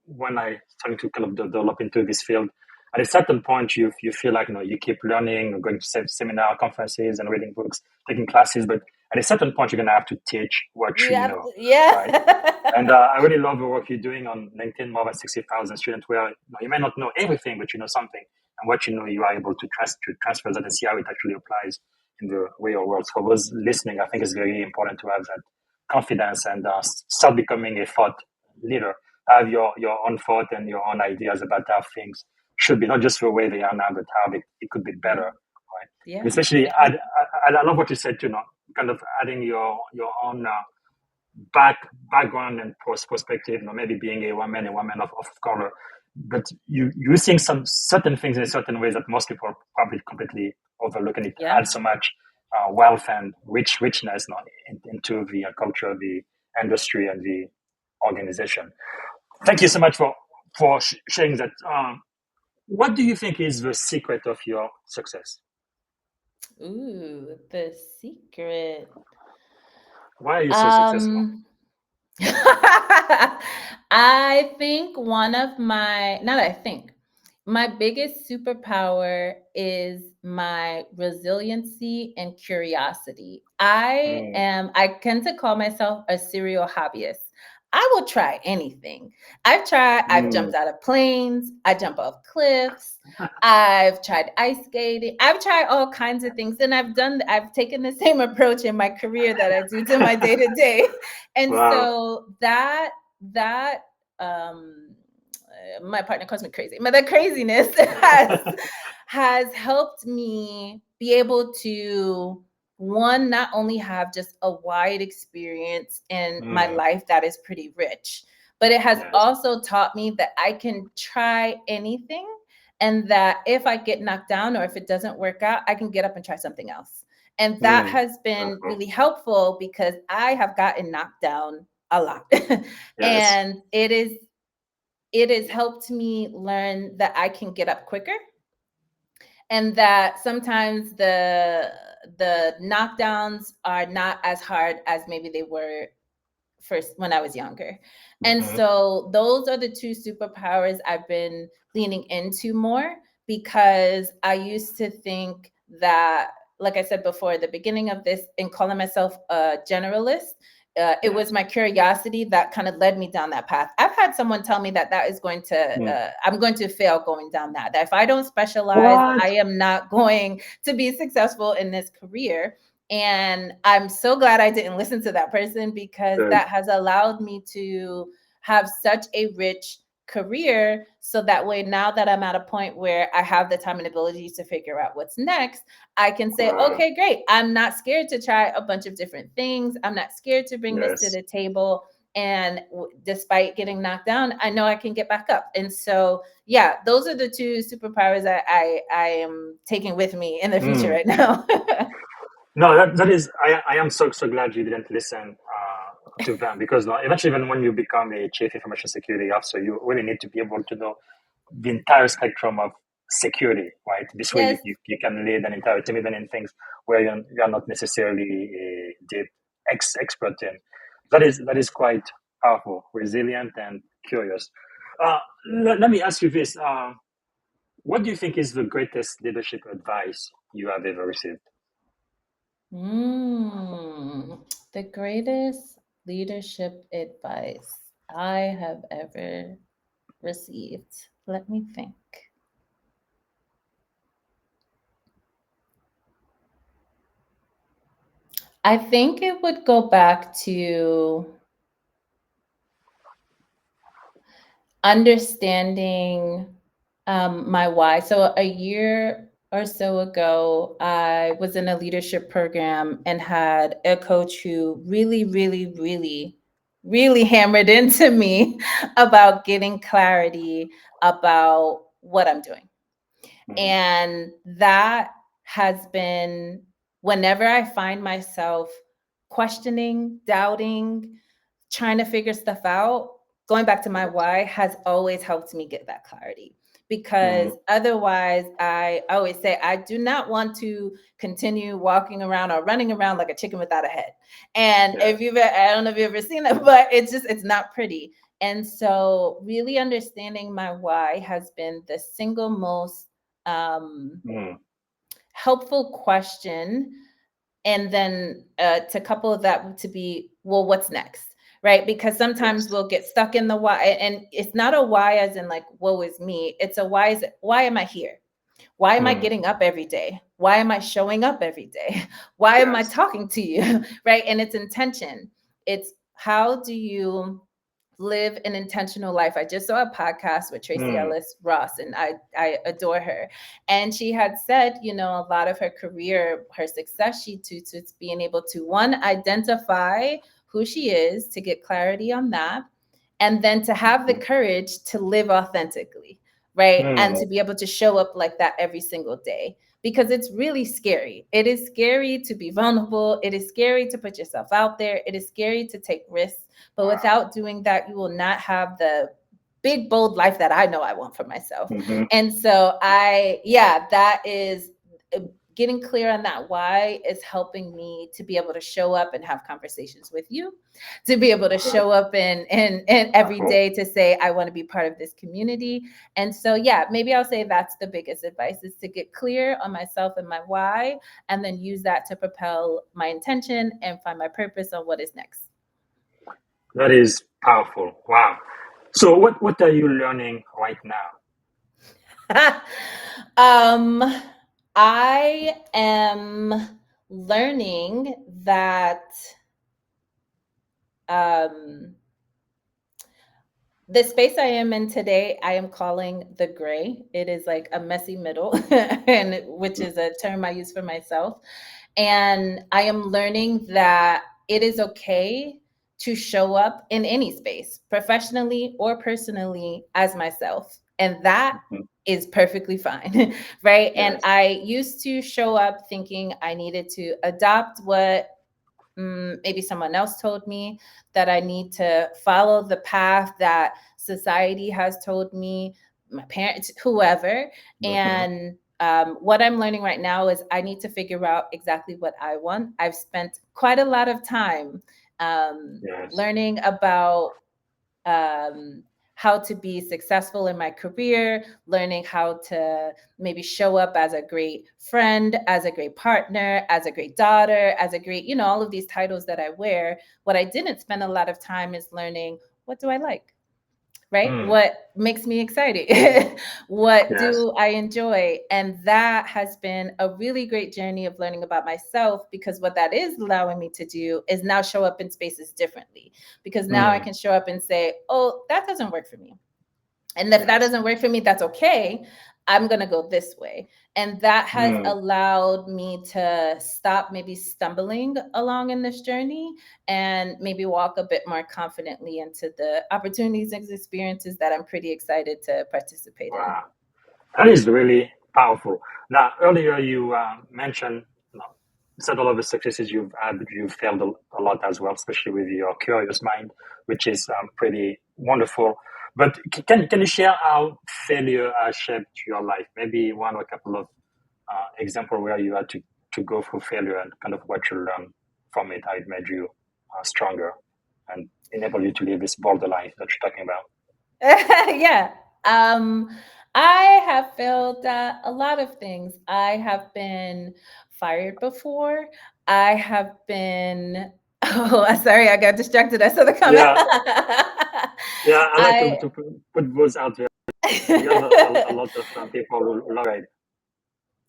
when I started to kind of develop into this field, at a certain point, you feel like, you keep learning, going to seminar, conferences, and reading books, taking classes, but at a certain point, you're going to have to teach what you Yeah, know, right? And yeah. I really love the work you're doing on LinkedIn, more than 60,000 students, where you may not know everything, but you know something. And what you know, you are able to transfer that and see how it actually applies in the real world. So for those listening, I think it's very important to have that confidence and start becoming a thought leader. Have your own thought and your own ideas about how things should be, not just the way they are now, but how it could be better. Yeah, Right? yeah, And especially, yeah, I love what you said too, kind of adding your own background and perspective, maybe being a woman of color, but you seeing some certain things in certain ways that most people probably completely overlook, and it yeah. adds so much wealth and richness into the culture, the industry, and the organization. Thank you so much for sharing that. What do you think is the secret of your success? Ooh, the secret. Why are you so successful? Um, I think not I think, my biggest superpower is my resiliency and curiosity. Mm, I tend to call myself a serial hobbyist. I will try anything. I've mm, jumped out of planes, I jump off cliffs, I've tried ice skating, I've tried all kinds of things. And I've taken the same approach in my career that I do to my day to day. And wow. so that my partner calls me crazy, but the craziness has helped me be able to, one, not only have just a wide experience in my Mm, life that is pretty rich, but it has yes. also taught me that I can try anything, and that if I get knocked down or if it doesn't work out, I can get up and try something else. And that Mm, has that's been cool. really helpful because I have gotten knocked down a lot. Yes. And it has helped me learn that I can get up quicker, and that sometimes the knockdowns are not as hard as maybe they were first when I was younger. And Hmm. so those are the two superpowers I've been leaning into more, because I used to think that, like I said before, at the beginning of this, in calling myself a generalist, it was Yes. my curiosity that kind of led me down that path. I've had someone tell me that Mm. I'm going to fail going down that if I don't specialize, What? I am not going to be successful in this career. And I'm so glad I didn't listen to that person, because Good. that has allowed me to have such a rich career. So that way, now that I'm at a point where I have the time and abilities to figure out what's next, I can say, Wow. okay, great. I'm not scared to try a bunch of different things. I'm not scared to bring this to Yes. the table. And despite getting knocked down, I know I can get back up. And so, yeah, those are the two superpowers I am taking with me in the future Mm. right now. No, that is. I am so glad you didn't listen to them, because no, eventually, even when you become a chief information security officer, you really need to be able to know the entire spectrum of security, right? This way, Yes. you can lead an entire team, even in things where you are not necessarily a deep expert in. That is quite powerful, resilient, and curious. Uh, let me ask you this. What do you think is the greatest leadership advice you have ever received? The greatest leadership advice I have ever received. Let me think. I think it would go back to understanding my why. So a year or so ago, I was in a leadership program and had a coach who really, really, really, really hammered into me about getting clarity about what I'm doing. Mm, And that has been whenever I find myself questioning, doubting, trying to figure stuff out, going back to my yes. why has always helped me get that clarity. Because Mm, otherwise, I always say, I do not want to continue walking around or running around like a chicken without a head. And if yes. I don't know if you've ever seen it, but it's not pretty. And so, really understanding my why has been the single most um, Mm, helpful question, and then to couple that to be, well, what's next, right? Because sometimes yes. we'll get stuck in the why, and it's not a why as in like woe is me. It's a why is, why am I here? Why am I Mm, getting up every day? Why am I showing up every day? Why am I yes. talking to you? Right? And it's intention. It's how do you live an intentional life. I just saw a podcast with Tracy Mm, Ellis Ross, and I adore her. And she had said, you know, a lot of her career, her success, to being able to one, identify who she is, to get clarity on that, and then to have the mm, courage to live authentically, right? And mm, to be able to show up like that every single day. Because it's really scary. It is scary to be vulnerable. It is scary to put yourself out there. It is scary to take risks. But wow. without doing that, you will not have the big, bold life that I know I want for myself. Mm-hmm. And so yeah, that is getting clear on that why is helping me to be able to show up and have conversations with you, to be able to Good. show up and every Powerful. day to say, I want to be part of this community. And so, yeah, maybe I'll say that's the biggest advice, is to get clear on myself and my why, and then use that to propel my intention and find my purpose on what is next. That is powerful. Wow. So what are you learning right now? um, I am learning that um, the space I am in today, I am calling the gray. It is like a messy middle, and which is a term I use for myself. And I am learning that it is okay to show up in any space, professionally or personally, as myself. And that Mhm. is perfectly fine, right? And Yes. I used to show up thinking I needed to adopt what maybe someone else told me, that I need to follow the path that society has told me, my parents, whoever. Mm-hmm. And what I'm learning right now is I need to figure out exactly what I want. I've spent quite a lot of time Yes. learning about um, how to be successful in my career, learning how to maybe show up as a great friend, as a great partner, as a great daughter, as a great, all of these titles that I wear. What I didn't spend a lot of time is learning, what do I like? Right? Mm, What makes me excited? What yes. do I enjoy? And that has been a really great journey of learning about myself, because what that is allowing me to do is now show up in spaces differently. Because now I Mm, can show up and say, oh, that doesn't work for me. And if that yes. doesn't work for me, that's okay. I'm going to go this way. And that has Mm, allowed me to stop maybe stumbling along in this journey, and maybe walk a bit more confidently into the opportunities and experiences that I'm pretty excited to participate in. wow. That is really powerful. Now, earlier you mentioned, several of the successes you've had, you've failed a lot as well, especially with your curious mind, which is pretty wonderful. But can you share how failure has shaped your life? Maybe one or a couple of example where you had to go through failure and kind of what you learned from it, how it made you stronger and enable you to live this bolder life that you're talking about. Yeah. Um, I have failed at a lot of things. I have been fired before. I have been. Oh, sorry, I got distracted. I saw the comment. Yeah, yeah, I like to, I. to put those out there. You have a lot of people who love it.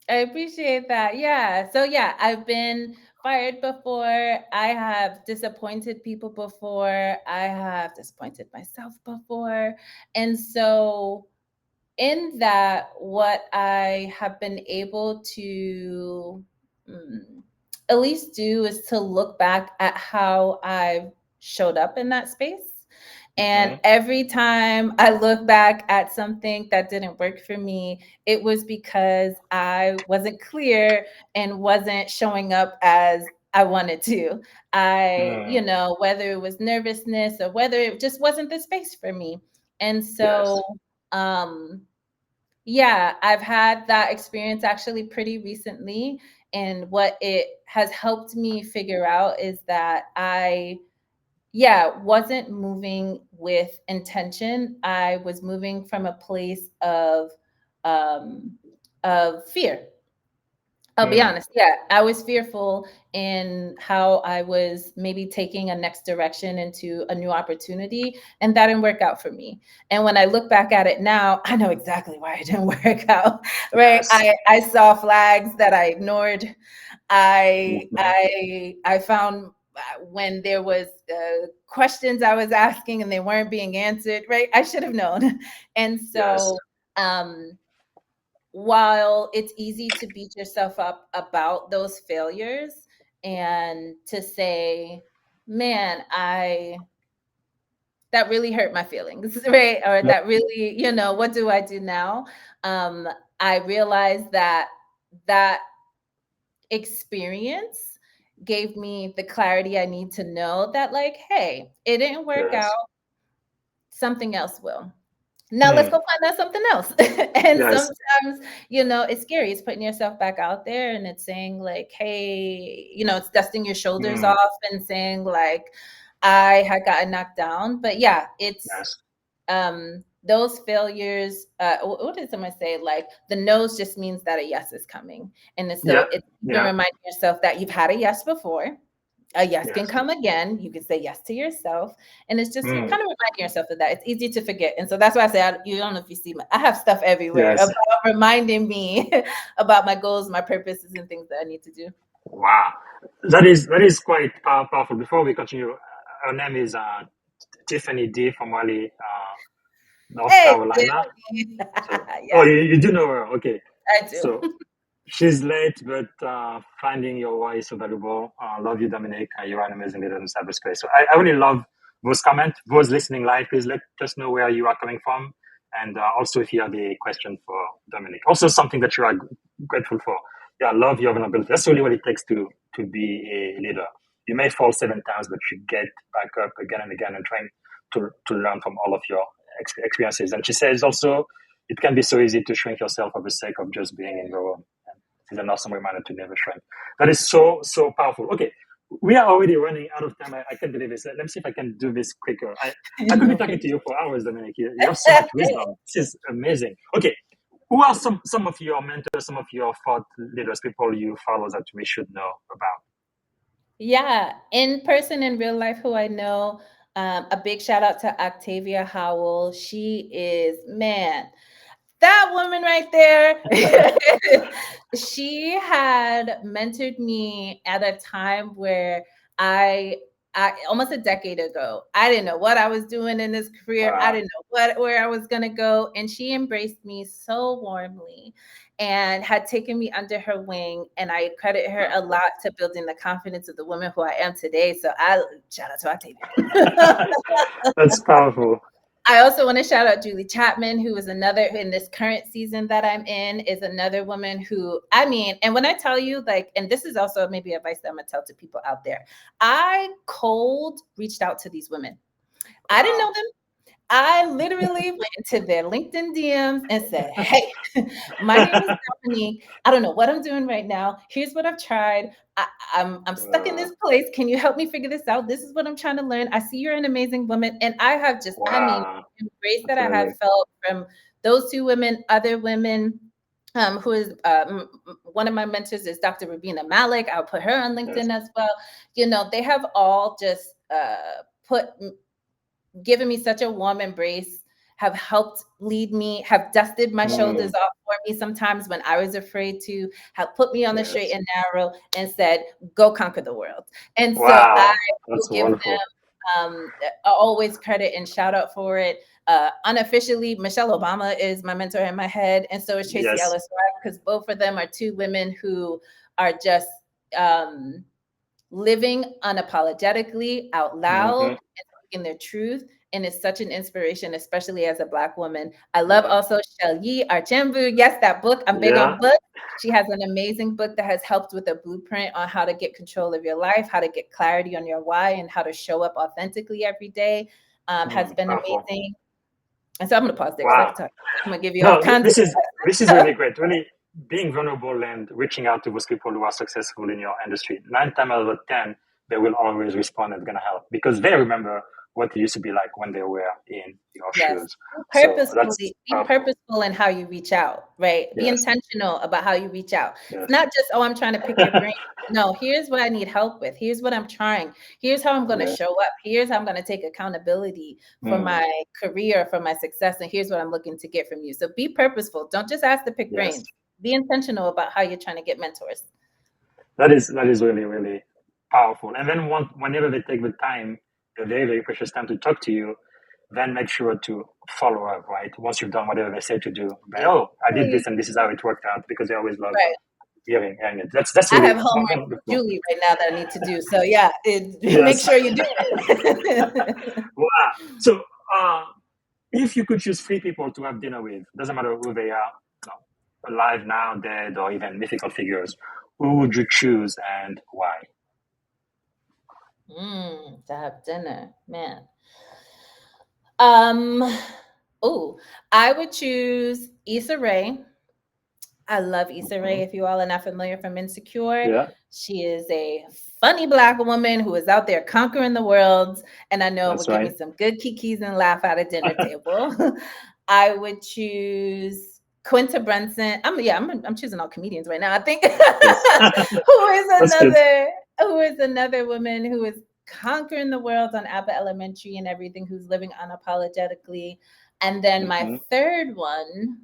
I appreciate that. Yeah. So yeah, I've been fired before. I have disappointed people before. I have disappointed myself before. And so, in that, what I have been able to at least do is to look back at how I've showed up in that space. And Mm-hmm. every time I look back at something that didn't work for me, it was because I wasn't clear and wasn't showing up as I wanted to. Mm. Whether it was nervousness or whether it just wasn't the space for me. And so, Yes. um, yeah, I've had that experience actually pretty recently. And what it has helped me figure out is that wasn't moving with intention. I was moving from a place um, of fear. I'll be Mm. honest. Yeah, I was fearful in how I was maybe taking a next direction into a new opportunity, and that didn't work out for me. And when I look back at it now, I know exactly why it didn't work out. Right? Yes. I saw flags that I ignored. Mm-hmm. I found when there was questions I was asking and they weren't being answered. Right? I should have known. And Yes. so. Um, while it's easy to beat yourself up about those failures and to say, man, I that really hurt my feelings, right? Or Yep. that really, what do I do now? Um, I realized that that experience gave me the clarity I need to know that, like, hey, it didn't work out, Yes. something else will. Now let's Mm. go find out something else. And Yes. sometimes, it's scary. It's putting yourself back out there and it's saying like, hey, it's dusting your shoulders Mm. off and saying like, I had gotten knocked down. But yeah, it's Yes. those failures, what did someone say? Like the no's just means that a yes is coming. And Yeah. so it's even Yeah. reminding yourself that you've had a yes before. A yes can Yes. come again. You can say yes to yourself. And it's just, you Mm. kind of reminding yourself of that. It's easy to forget. And so that's why I say, you don't know if you see I have stuff everywhere Yes. about reminding me about my goals, my purposes, and things that I need to do. Wow. That is quite powerful. Before we continue, her name is Tiffany D from Raleigh, North Hey, Carolina. Tiffany. So, oh, Yeah, you do know her. Okay. I So do. she's late, but finding your why is so valuable. Love you, Dominic. You're an amazing leader in cyberspace. So I really love those comments. Those listening live, please let us know where you are coming from. And also if you have a question for Dominic. Also something that you are grateful for. Yeah, love your vulnerability. That's really what it takes to be a leader. You may fall 7 times, but you get back up again and again and trying to learn from all of your experiences. And she says also, it can be so easy to shrink yourself for the sake of just being in the room. It's an awesome reminder to never shrink. That is so, so powerful. Okay, we are already running out of time. I can't believe this. Let me see if I can do this quicker. I could be No talking worries. to you for hours, Dominic. You have so much wisdom. This is amazing. Okay, who are some of your mentors, some of your thought leaders, people you follow that we should know about? Yeah, in person, in real life, who I know. A big shout out to Octavia Howell. She is, man, that woman right there. She had mentored me at a time where I almost a decade ago, I didn't know what I was doing in this career. I didn't know where I was going to go, and she embraced me so warmly and had taken me under her wing, and I credit her a lot to building the confidence of the woman who I am today. So I shout out to Octavia. That's powerful. I also want to shout out Julie Chapman, who is another in this current season that I'm in, is another woman who, I mean, and when I tell you, like, and this is also maybe advice that I'm gonna tell to people out there, I cold reached out to these women. I didn't Wow. know them. I literally went into their LinkedIn DMs and said, hey, my name is Dominique. I don't know what I'm doing right now. Here's what I've tried. I'm stuck in this place. Can you help me figure this out? This is what I'm trying to learn. I see you're an amazing woman. And I have just, I mean, Wow. embrace that That's I have amazing. felt from those two women, other women. Who is one of my mentors is Dr. Rabina Malik. I'll put her on Yes. LinkedIn as well. They have all just put given me such a warm embrace, have helped lead me, have dusted my shoulders off for me sometimes when I was afraid to have put me on the Yes. straight and narrow and said, go conquer the world. And so Wow. I will That's give wonderful. them always credit and shout out for it. Unofficially, Michelle Obama is my mentor in my head, and so is Tracy Yes. Ellis Ross, because both of them are two women who are just living unapologetically out loud and speaking their truth. And it's such an inspiration, especially as a Black woman. I love also Shell Yi Archambu. Yes, that book. I'm big on books. She has an amazing book that has helped with a blueprint on how to get control of your life, how to get clarity on your why, and how to show up authentically every day. Has been amazing. And so I'm going to pause there because I can talk. I'm going to give you all kinds this of is really great. Really being vulnerable and reaching out to those people who are successful in your industry. 9 times out of 10, they will always respond and going to help because they remember what it used to be like when they were in your shoes. Be purposeful in how you reach out, right? Be Yes. intentional about how you reach out. Yes. It's not just, oh, I'm trying to pick your brain. No, here's what I need help with. Here's what I'm trying. Here's how I'm going to show up. Here's how I'm going to take accountability for my career, for my success. And here's what I'm looking to get from you. So be purposeful. Don't just ask to pick brains. Be intentional about how you're trying to get mentors. That is really, really powerful. And then whenever they take the time, the very, very precious time to talk to you, then make sure to follow up, right? Once you've done whatever they say to do, but, oh, I did this and this is how it worked out, because they always love hearing it. That's really, I have homework with Julie right now that I need to do. So yeah, make sure you do it. Wow. So if you could choose 3 people to have dinner with, doesn't matter who they are, alive now, dead, or even mythical figures, who would you choose and why? To have dinner, man. I would choose Issa Rae. I love Issa Rae. If you all are not familiar from Insecure, she is a funny Black woman who is out there conquering the world, and I know it would give me some good kikis and laugh at a dinner table. I would choose Quinta Brunson. I'm choosing all comedians right now. I think who is another woman who is conquering the world on Abbott Elementary and everything, who's living unapologetically. And then my third one,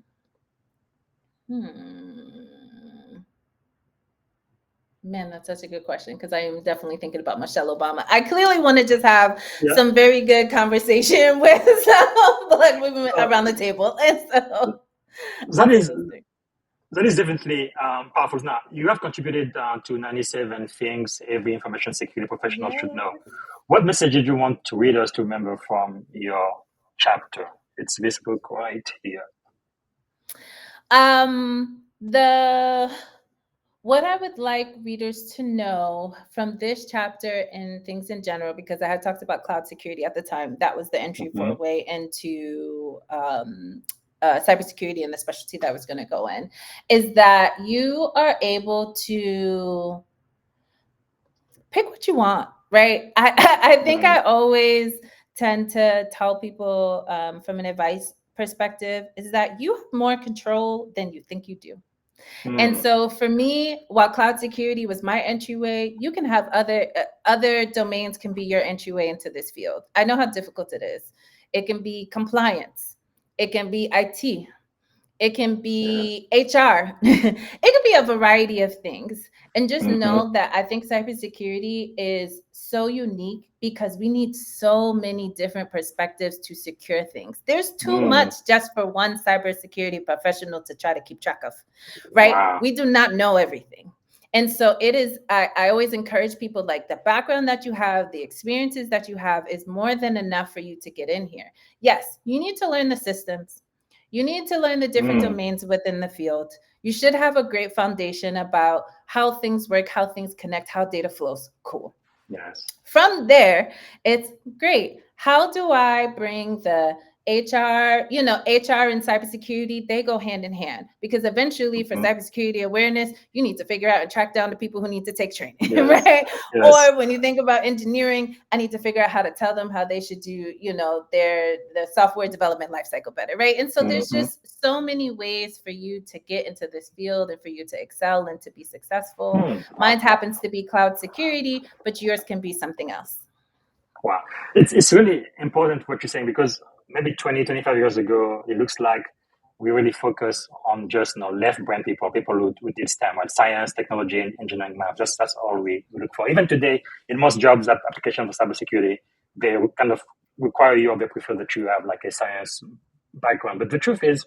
man, that's such a good question, because I am definitely thinking about Michelle Obama. I clearly want to just have some very good conversation with some Black women around the table. And so that is definitely powerful. Now, you have contributed to 97 things every information security professional should know. What message did you want to readers to remember from your chapter? It's this book right here. What I would like readers to know from this chapter and things in general, because I had talked about cloud security at the time, that was the entry for a way into cybersecurity and the specialty that I was going to go in, is that you are able to pick what you want, right? I think I always tend to tell people from an advice perspective is that you have more control than you think you do. And so for me, while cloud security was my entryway, you can have other domains can be your entryway into this field. I know how difficult it is. It can be compliance. It can be IT. It can be HR. It can be a variety of things. And just know that I think cybersecurity is so unique because we need so many different perspectives to secure things. There's too much just for one cybersecurity professional to try to keep track of, right? Wow. We do not know everything. And so it is, I always encourage people, like, the background that you have, the experiences that you have is more than enough for you to get in here. Yes, you need to learn the systems. You need to learn the different domains within the field. You should have a great foundation about how things work, how things connect, how data flows. Cool. Yes. From there, it's great. How do I bring the HR, HR and cybersecurity, they go hand in hand, because eventually for cybersecurity awareness, you need to figure out and track down the people who need to take training, right? Yes. Or when you think about engineering, I need to figure out how to tell them how they should do, the software development lifecycle better, right? And so there's just so many ways for you to get into this field and for you to excel and to be successful. Mine happens to be cloud security, but yours can be something else. Wow. It's really important what you're saying, because maybe 20, 25 years ago, it looks like we really focus on just left brain people who did STEM, right? Science, technology, and engineering, math. Just that's all we look for. Even today, in most jobs, that application for cybersecurity, they kind of require you or they prefer that you have like a science background. But the truth is,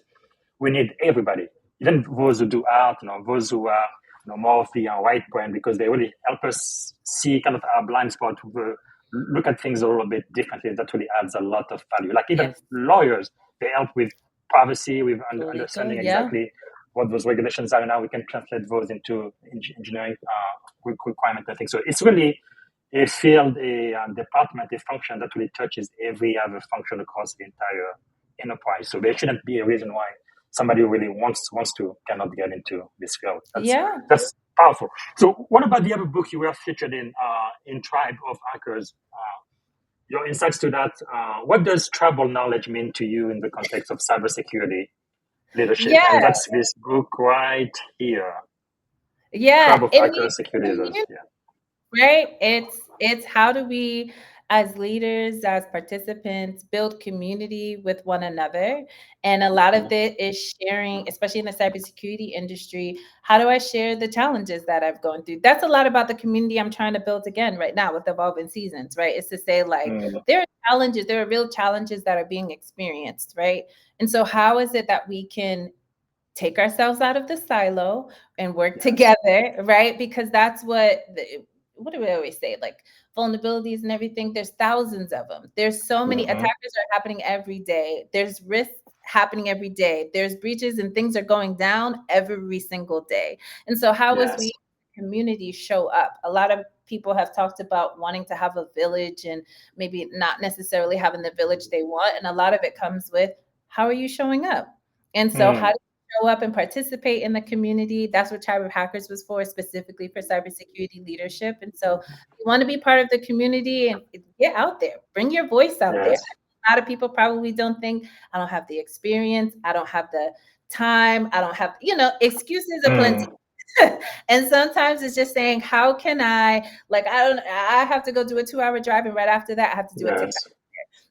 we need everybody, even those who do art, those who are more of the right brain, because they really help us see kind of our blind spot, look at things a little bit differently. That really adds a lot of value. Like even lawyers, they help with privacy, with understanding exactly what those regulations are. Now we can translate those into engineering requirements and things. So it's really a field, a department, a function that really touches every other function across the entire enterprise. So there shouldn't be a reason why somebody who really wants to cannot get into this field. That's powerful. So what about the other book you were featured in Tribe of Hackers? Your insights to that. What does tribal knowledge mean to you in the context of cybersecurity leadership? Yeah. And that's this book right here. Yeah. Tribe of Hackers, Security Leaders. Yeah. Right? It's how do we, as leaders, as participants, build community with one another. And a lot of it is sharing, especially in the cybersecurity industry. How do I share the challenges that I've gone through? That's a lot about the community I'm trying to build again right now with Evolving Seasons, right? It's to say like, there are challenges, there are real challenges that are being experienced, right? And so how is it that we can take ourselves out of the silo and work together, right? Because that's what do we always say? Like vulnerabilities and everything, there's thousands of them. There's so many attackers are happening every day. There's risks happening every day. There's breaches and things are going down every single day. And so how is we community show up? A lot of people have talked about wanting to have a village and maybe not necessarily having the village they want. And a lot of it comes with, how are you showing up? And so how do show up and participate in the community? That's what Tribe of Hackers was for, specifically for cybersecurity leadership. And so you want to be part of the community and get out there, bring your voice out there. A lot of people probably don't think, I don't have the experience, I don't have the time, I don't have, excuses are plenty. And sometimes it's just saying, how can I have to go do a 2-hour drive, and right after that I have to do a TikTok.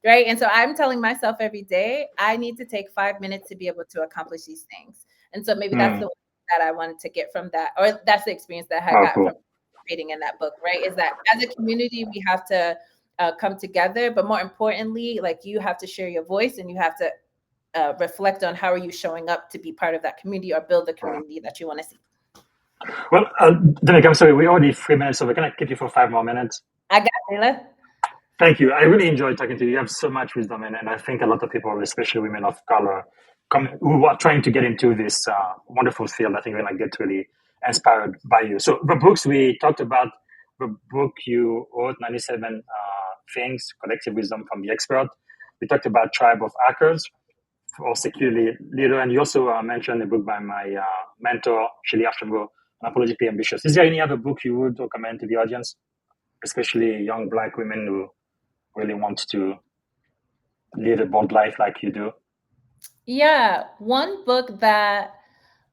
Right. And so I'm telling myself every day, I need to take 5 minutes to be able to accomplish these things. And so maybe that's the one that I wanted to get from that, or that's the experience that I got from reading in that book, right? Is that as a community, we have to come together, but more importantly, like you have to share your voice and you have to reflect on how are you showing up to be part of that community or build the community that you want to see. Well, Dominique, I'm sorry, we're already 3 minutes, so we're going to keep you for 5 more minutes. I got it, Taylor. Thank you. I really enjoyed talking to you. You have so much wisdom, and I think a lot of people, especially women of color, who are trying to get into this wonderful field, I think they're going to get really inspired by you. So the books we talked about, the book you wrote, 97 Things, Collective Wisdom from the Expert. We talked about Tribe of Hackers for Security Leader, and you also mentioned a book by my mentor, Shelly Archambault, Unapologetically Ambitious. Is there any other book you would recommend to the audience, especially young Black women who really want to live a bold life like you do? Yeah, one book that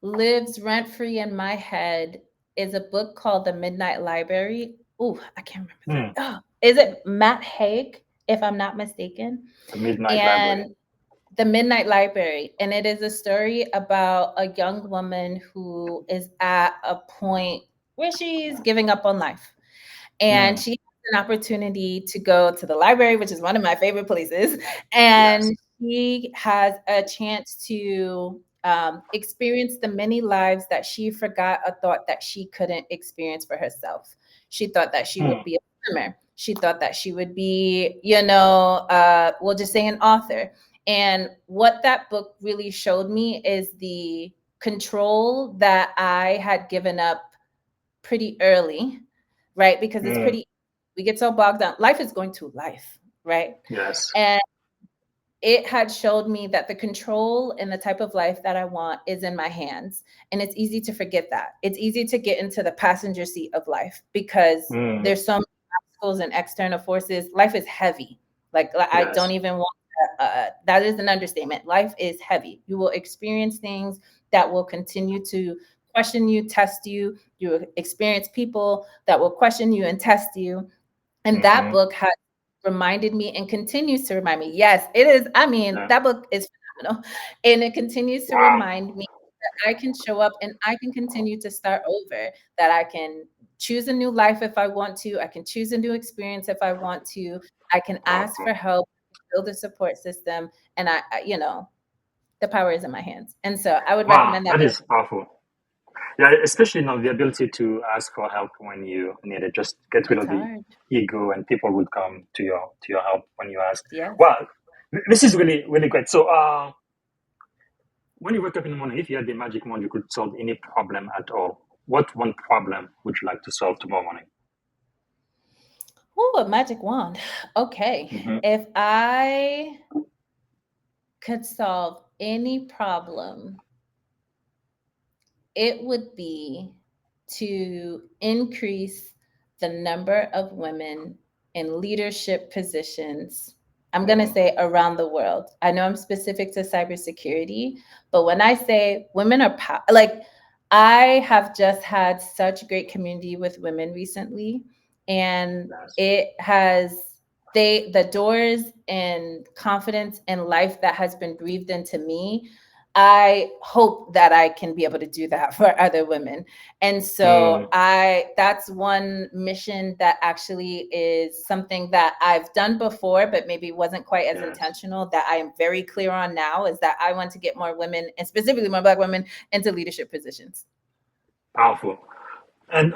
lives rent-free in my head is a book called The Midnight Library. Oh, I can't remember. Is it Matt Haig, if I'm not mistaken? The Midnight Library. The Midnight Library. And it is a story about a young woman who is at a point where she's giving up on life. And she has an opportunity to go to the library, which is one of my favorite places. And she has a chance to experience the many lives that she forgot or thought that she couldn't experience for herself. She thought that she would be a swimmer. She thought that she would be, we'll just say an author. And what that book really showed me is the control that I had given up pretty early, right? Because it's we get so bogged down. Life is going to life, right? Yes. And it had showed me that the control and the type of life that I want is in my hands. And it's easy to forget that. It's easy to get into the passenger seat of life because there's so many obstacles and external forces. Life is heavy. I don't even want that is an understatement. Life is heavy. You will experience things that will continue to question you, test you. You will experience people that will question you and test you. And that book has reminded me and continues to remind me. Yes, it is. I mean, that book is phenomenal. And it continues to Wow. remind me that I can show up and I can continue to start over, that I can choose a new life if I want to, I can choose a new experience if I want to, I can ask Powerful. for help, build a support system, and the power is in my hands. And so I would Wow, recommend that that for is powerful. Yeah, especially the ability to ask for help when you need it. Just get rid it's of the hard. ego, and people would come to your help when you ask. Yes. Well, this is really really great. So, when you wake up in the morning, if you had the magic wand, you could solve any problem at all. What one problem would you like to solve tomorrow morning? Oh, a magic wand. Okay. Hmm. If I could solve any problem, it would be to increase the number of women in leadership positions. I'm going to Hmm. say around the world. I know I'm specific to cybersecurity, but when I say women are like, I have just had such great community with women recently, and Yes. it has the doors and confidence in life that has been breathed into me. I hope that I can be able to do that for other women. And so Mm, that's one mission that actually is something that I've done before, but maybe wasn't quite as yes. intentional, that I am very clear on now, is that I want to get more women, and specifically more Black women, into leadership positions. Powerful. And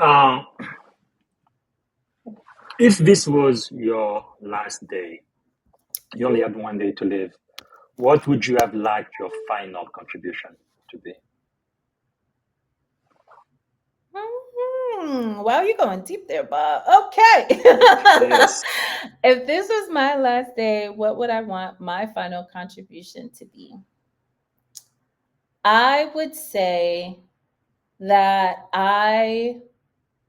if this was your last day, you only had one day to live, what would you have liked your final contribution to be? Wow, you're going deep there, Bob. Okay. Yes. If this was my last day, what would I want my final contribution to be? I would say that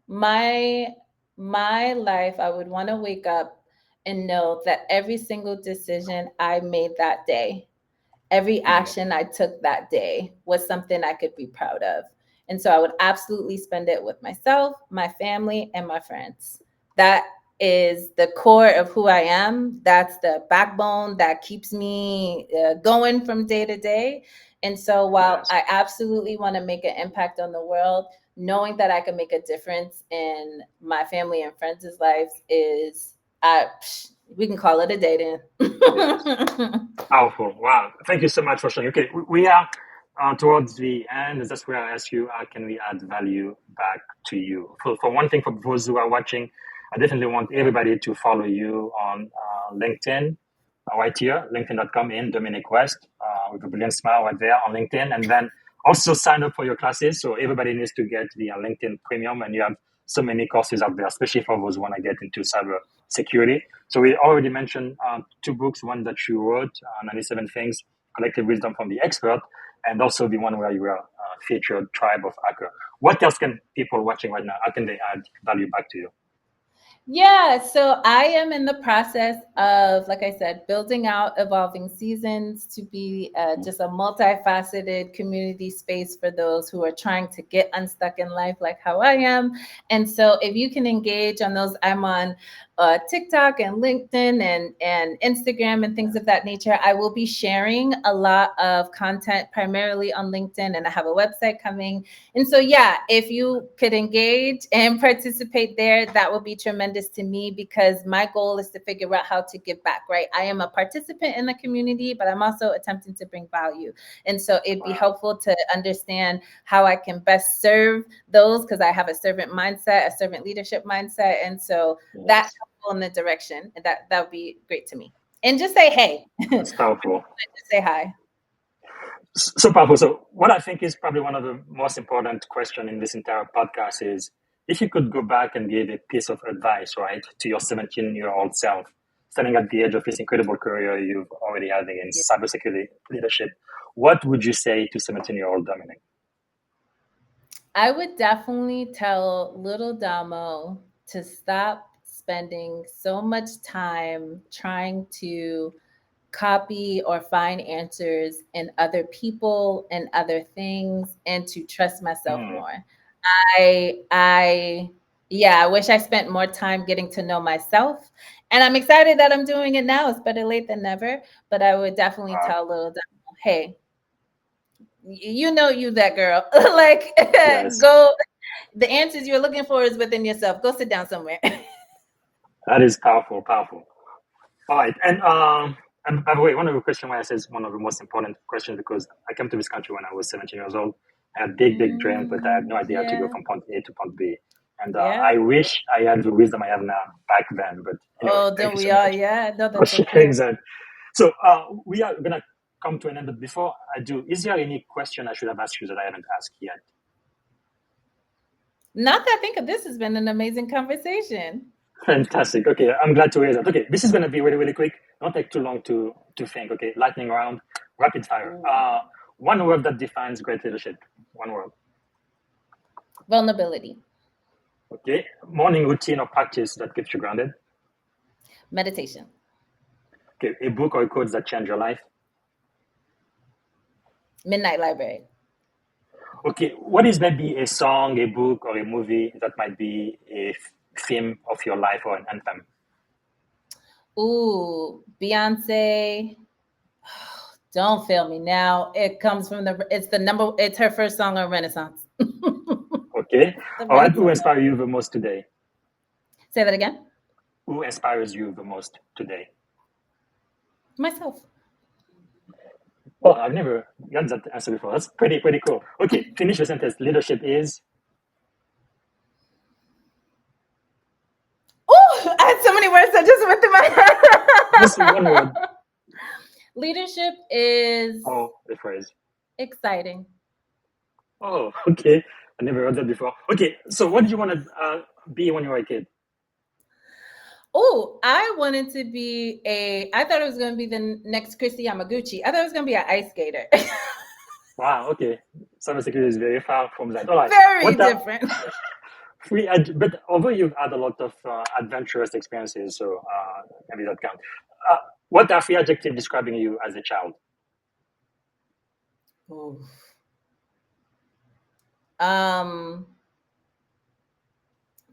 my my life, I would want to wake up and know that every single decision I made that day, every Mm, action I took that day was something I could be proud of. And so I would absolutely spend it with myself, my family, and my friends. That is the core of who I am. That's the backbone that keeps me going from day to day. And so while yes. I absolutely want to make an impact on the world, knowing that I can make a difference in my family and friends' lives is, we can call it a day Yes. then. Powerful. Wow. Thank you so much for sharing. Okay, we are towards the end. That's where I ask you, how can we add value back to you? For one thing, for those who are watching, I definitely want everybody to follow you on LinkedIn, right here, linkedin.com in Dominique West, with a brilliant smile right there on LinkedIn. And then also sign up for your classes. So everybody needs to get the LinkedIn Premium, and you have so many courses out there, especially for those who want to get into cyber security. So we already mentioned two books, one that you wrote, 97 Things, Collective Wisdom from the Expert, and also the one where you were featured, Tribe of Hacker. What else can people watching right now, how can they add value back to you? Yeah, so I am in the process of, like I said, building out Evolving Seasons to be just a multifaceted community space for those who are trying to get unstuck in life, like how I am. And so, if you can engage on those, I'm on TikTok and LinkedIn and Instagram and things of that nature. I will be sharing a lot of content primarily on LinkedIn, and I have a website coming. And so, yeah, if you could engage and participate there, that would be tremendous to me, because my goal is to figure out how to give back, right? I am a participant in the community, but I'm also attempting to bring value. And so it'd be Wow. helpful to understand how I can best serve those, because I have a servant mindset, a servant leadership mindset. And so that's Yes. helpful in the direction. That would be great to me. And just say, hey, That's powerful. just say hi. So powerful. So what I think is probably one of the most important question in this entire podcast is, if you could go back and give a piece of advice, right, to your 17-year-old self, standing at the edge of this incredible career you've already having in cybersecurity leadership, what would you say to 17-year-old Dominic? I would definitely tell little Damo to stop spending so much time trying to copy or find answers in other people and other things, and to trust myself Hmm. more. I yeah, I wish I spent more time getting to know myself. And I'm excited that I'm doing it now. It's better late than never. But I would definitely Wow. tell little Damo, hey, you know you that girl. Like, Yes. go. The answers you're looking for is within yourself. Go sit down somewhere. That is powerful, powerful. All right. And by the way, one of the questions why I say is one of the most important questions because I came to this country when I was 17 years old. I had big dreams, but I had no idea how to go Yeah. from point A to point B. And Yeah. I wish I had the wisdom I have now back then. But anyway, Oh, thank don't you we so all? much Yeah. No, for that's so sharing cool. that. So we are going to come to an end. But before I do, is there any question I should have asked you that I haven't asked yet? Not that I think of this has been an amazing conversation. Fantastic. Okay, I'm glad to hear that. Okay, this is going to be really quick. Don't take too long to think. Okay, lightning round, rapid fire. One word that defines great leadership. One word. Vulnerability. Okay, morning routine or practice that keeps you grounded. Meditation. Okay, a book or a quote that changed your life. Midnight Library. Okay, what is maybe a song, a book, or a movie that might be a theme of your life or an anthem? Ooh, Beyonce. Don't fail me now. It comes from it's her first song on Renaissance. Okay, The all right. Who Renaissance. inspires you the most today? Say that again. Who inspires you the most today? Myself. Oh, I've never got that answer before. That's pretty cool. Okay, finish the sentence. Leadership is. Oh, I had so many words that just went through my head. Just one word. Leadership is The phrase. exciting. Oh, okay. I never heard that before. Okay, so what did you want to be when you were a kid? Oh, I wanted to be I thought it was going to be the next Christy Yamaguchi. I thought it was going to be an ice skater. Wow, okay. Cybersecurity is very far from that. All right. Very different. But although you've had a lot of adventurous experiences, so maybe that counts. What are three adjectives describing you as a child? Ooh.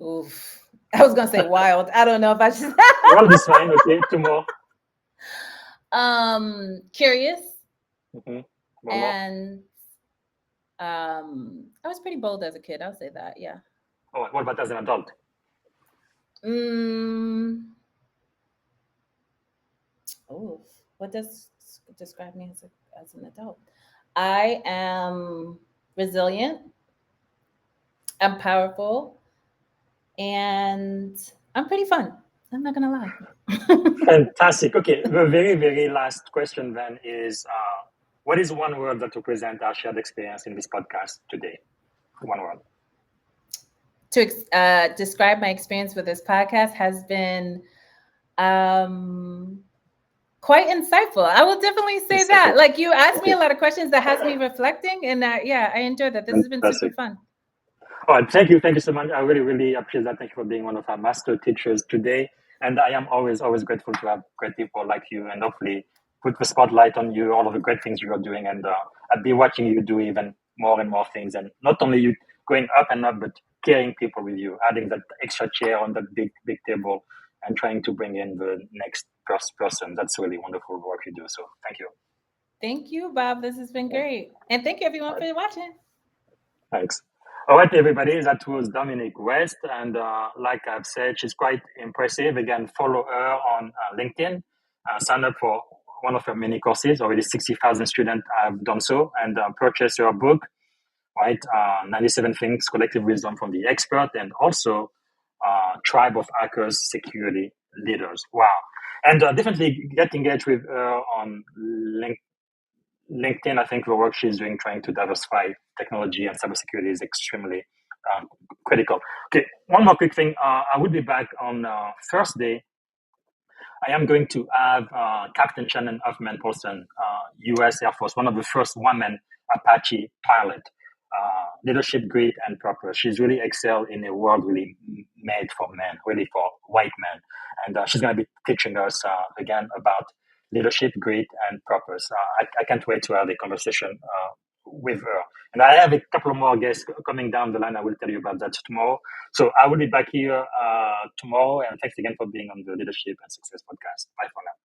Oof. I was gonna say wild. I don't know if I should. Wild is fine. Okay, two more. Curious. Mm-hmm. And I was pretty bold as a kid. I'll say that. Yeah. Oh, what about as an adult? Oh, what does describe me as an adult? I am resilient. I'm powerful, and I'm pretty fun. I'm not gonna lie. Fantastic. Okay, the very last question then is, what is one word that represents our shared experience in this podcast today? One word. To describe my experience with this podcast has been quite insightful. I will definitely say that. Like, you asked me a lot of questions that has me reflecting, and yeah, I enjoyed that. This has been super fun. All right, thank you so much. I really appreciate that. Thank you for being one of our master teachers today. And I am always grateful to have great people like you, and hopefully put the spotlight on you, all of the great things you are doing. And I'll be watching you do even more and more things. And not only you going up and up, but carrying people with you, adding that extra chair on that big table, and trying to bring in the next person. That's really wonderful work you do. So thank you. Thank you, Bob. This has been great. And thank you, everyone, for watching. Thanks. All right, everybody, that was Dominique West. And like I've said, she's quite impressive. Again, follow her on LinkedIn. Sign up for one of her many courses. Already 60,000 students have done so. And purchase her book, right? 97 Things, Collective Wisdom from the Expert. And also Tribe of Hackers, Security Leaders. Wow. And definitely get engaged with her on LinkedIn. I think the work she's doing trying to diversify technology and cybersecurity is extremely critical. Okay, one more quick thing. I will be back on Thursday. I am going to have Captain Shannon Huffman-Polson, U.S. Air Force, one of the first women Apache pilot. Leadership, grit, and purpose. She's really excelled in a world really made for men, really for white men. And she's going to be teaching us again about leadership, grit, and purpose. I can't wait to have a conversation with her. And I have a couple more guests coming down the line. I will tell you about that tomorrow. So I will be back here tomorrow. And thanks again for being on the Leadership and Success podcast. Bye for now.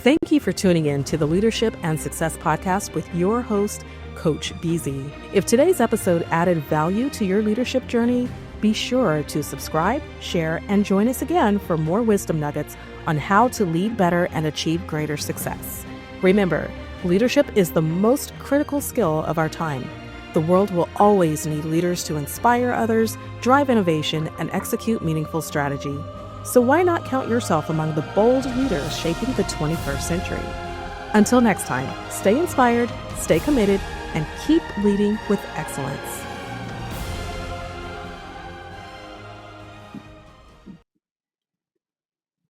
Thank you for tuning in to the Leadership and Success Podcast with your host, Coach BZ. If today's episode added value to your leadership journey, be sure to subscribe, share, and join us again for more wisdom nuggets on how to lead better and achieve greater success. Remember, leadership is the most critical skill of our time. The world will always need leaders to inspire others, drive innovation, and execute meaningful strategy. So why not count yourself among the bold leaders shaping the 21st century? Until next time, stay inspired, stay committed, and keep leading with excellence.